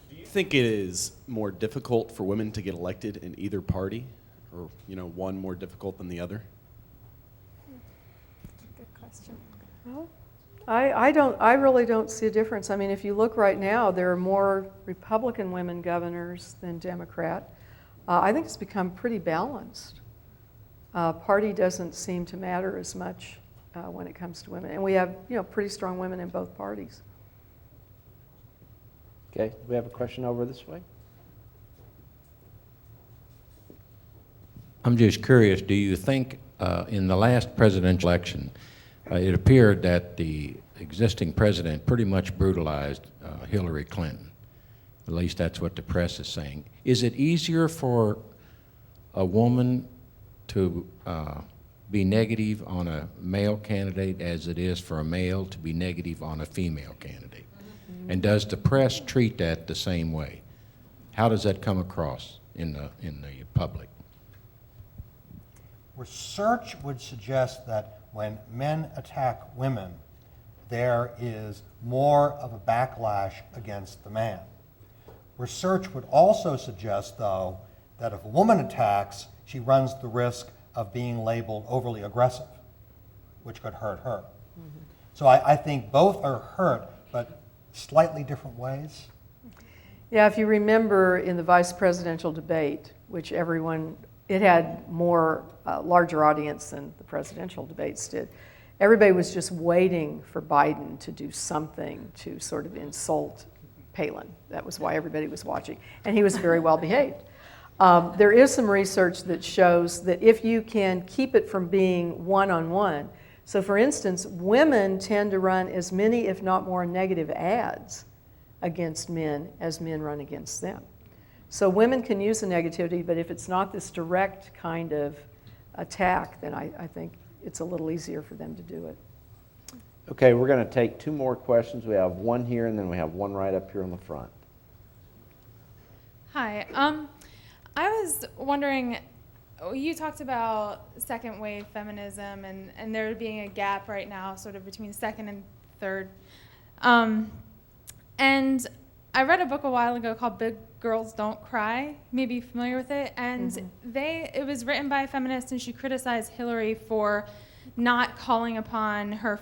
Do you think it is more difficult for women to get elected in either party, or, you know, one more difficult than the other? Good question. Well, I really don't see a difference. I mean, if you look right now, there are more Republican women governors than Democrat. I think it's become pretty balanced. Party doesn't seem to matter as much when it comes to women, and we have, you know, pretty strong women in both parties. Okay, we have a question over this way. I'm just curious, do you think in the last presidential election, it appeared that the existing president pretty much brutalized Hillary Clinton? At least that's what the press is saying. Is it easier for a woman to be negative on a male candidate as it is for a male to be negative on a female candidate? Mm-hmm. And does the press treat that the same way? How does that come across in the public? Research would suggest that when men attack women, there is more of a backlash against the man. Research would also suggest, though, that if a woman attacks, she runs the risk of being labeled overly aggressive, which could hurt her. Mm-hmm. So I think both are hurt, but slightly different ways. Yeah, if you remember in the vice presidential debate, which it had more larger audience than the presidential debates did. Everybody was just waiting for Biden to do something to sort of insult Palin. That was why everybody was watching, and he was very well behaved. There is some research that shows that if you can keep it from being one-on-one, so for instance, women tend to run as many, if not more, negative ads against men as men run against them. So women can use the negativity, but if it's not this direct kind of attack, then I think it's a little easier for them to do it. Okay, we're going to take two more questions. We have one here, and then we have one right up here on the front. Hi. I was wondering, you talked about second wave feminism and there being a gap right now sort of between second and third. And I read a book a while ago called Big Girls Don't Cry. You may be familiar with it. And it was written by a feminist, and she criticized Hillary for not calling upon her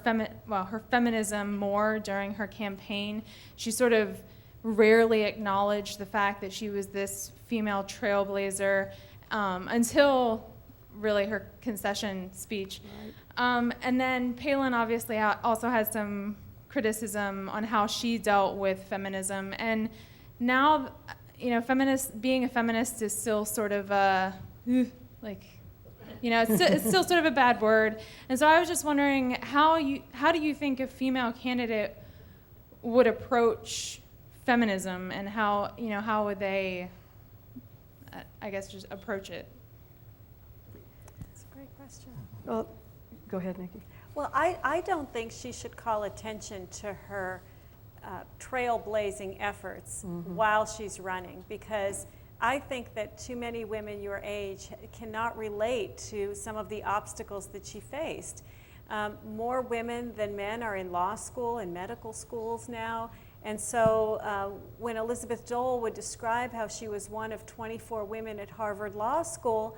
feminism more during her campaign. She sort of rarely acknowledged the fact that she was this female trailblazer until really her concession speech. Right. And then Palin obviously also has some criticism on how she dealt with feminism. And now, you know, being a feminist is still sort of it's still sort of a bad word. And so I was just wondering how do you think a female candidate would approach feminism, and how would they, I guess, just approach it? That's a great question. Well, go ahead, Nikki. Well, I don't think she should call attention to her trailblazing efforts while she's running, because I think that too many women your age cannot relate to some of the obstacles that she faced. More women than men are in law school and medical schools now. And so when Elizabeth Dole would describe how she was one of 24 women at Harvard Law School,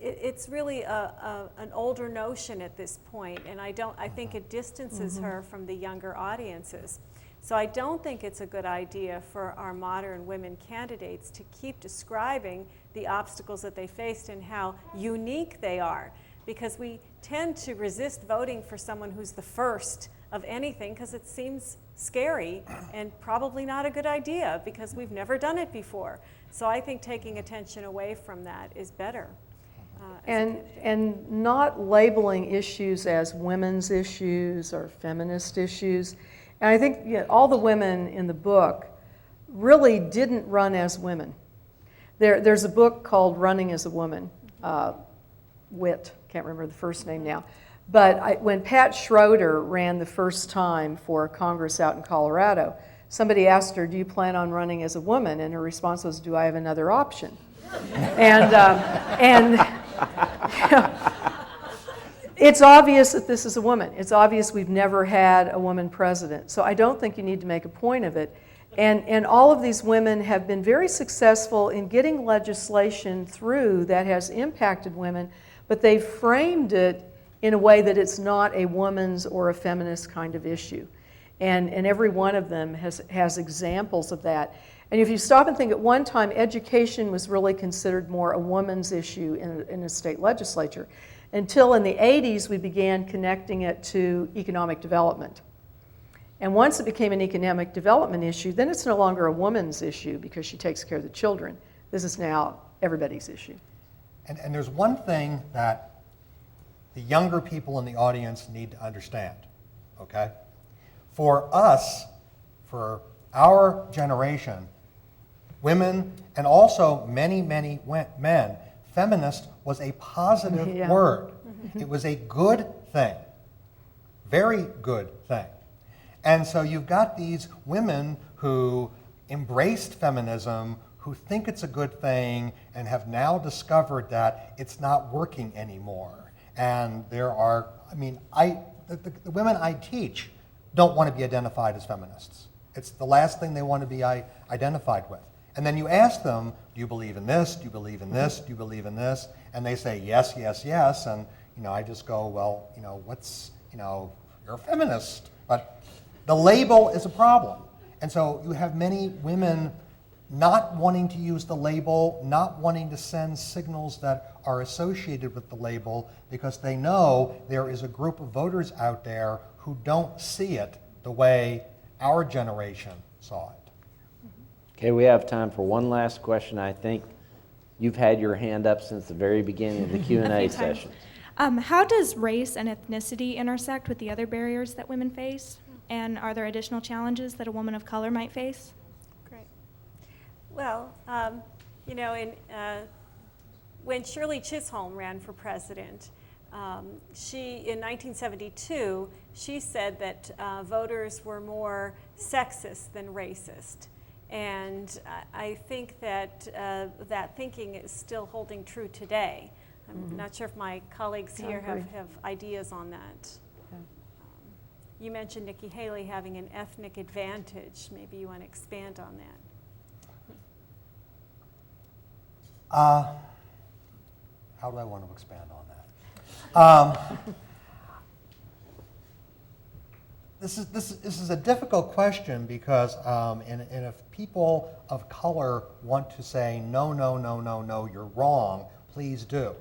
it's really an older notion at this point, and I think it distances her from the younger audiences. So I don't think it's a good idea for our modern women candidates to keep describing the obstacles that they faced and how unique they are, because we tend to resist voting for someone who's the first of anything because it seems scary and probably not a good idea because we've never done it before. So I think taking attention away from that is better. And not labeling issues as women's issues or feminist issues. And I think all the women in the book really didn't run as women. There's a book called Running as a Woman, Witt, can't remember the first name now. But when Pat Schroeder ran the first time for Congress out in Colorado, somebody asked her, "Do you plan on running as a woman?" And her response was, "Do I have another option?" And it's obvious that this is a woman. It's obvious we've never had a woman president. So I don't think you need to make a point of it. And all of these women have been very successful in getting legislation through that has impacted women, but they've framed it in a way that it's not a woman's or a feminist kind of issue. And every one of them has examples of that. And if you stop and think, at one time, education was really considered more a woman's issue in a state legislature, until in the 80s we began connecting it to economic development. And once it became an economic development issue, then it's no longer a woman's issue because she takes care of the children. This is now everybody's issue. And there's one thing that the younger people in the audience need to understand, okay? For us, for our generation, women, and also many, many men, feminist was a positive word. It was a good thing, very good thing. And so you've got these women who embraced feminism, who think it's a good thing, and have now discovered that it's not working anymore. And there are, the women I teach don't want to be identified as feminists. It's the last thing they want to be identified with. And then you ask them, do you believe in this? Do you believe in this? Do you believe in this? And they say, yes, yes, yes. And, I just go, well, you're a feminist. But the label is a problem. And so you have many women not wanting to use the label, not wanting to send signals that are associated with the label, because they know there is a group of voters out there who don't see it the way our generation saw it. Okay, we have time for one last question. I think you've had your hand up since the very beginning of the Q&A session. How does race and ethnicity intersect with the other barriers that women face? And are there additional challenges that a woman of color might face? Great. Well, when Shirley Chisholm ran for president, In 1972, she said that voters were more sexist than racist. And I think that that thinking is still holding true today. I'm not sure if my colleagues here have ideas on that. You mentioned Nikki Haley having an ethnic advantage. Maybe you want to expand on that. How do I want to expand on that? This is a difficult question because and if people of color want to say, no, no, no, no, no, you're wrong, please do.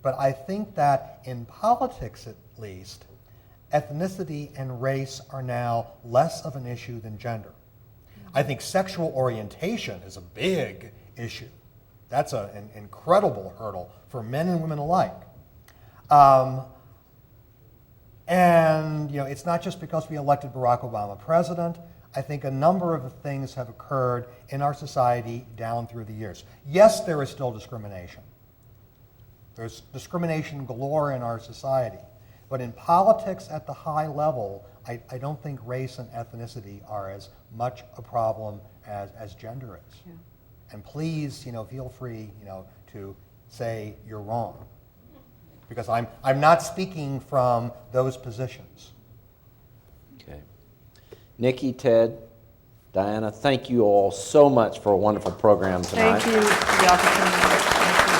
But I think that in politics at least, ethnicity and race are now less of an issue than gender. I think sexual orientation is a big issue. That's an incredible hurdle for men and women alike. And it's not just because we elected Barack Obama president. I think a number of things have occurred in our society down through the years. Yes, there is still discrimination. There's discrimination galore in our society. But in politics at the high level, I don't think race and ethnicity are as much a problem as gender is. Yeah. And please, feel free, to say you're wrong. Because I'm not speaking from those positions. Okay. Nikki, Ted, Diana, thank you all so much for a wonderful program tonight. Thank you for the opportunity. Thank you.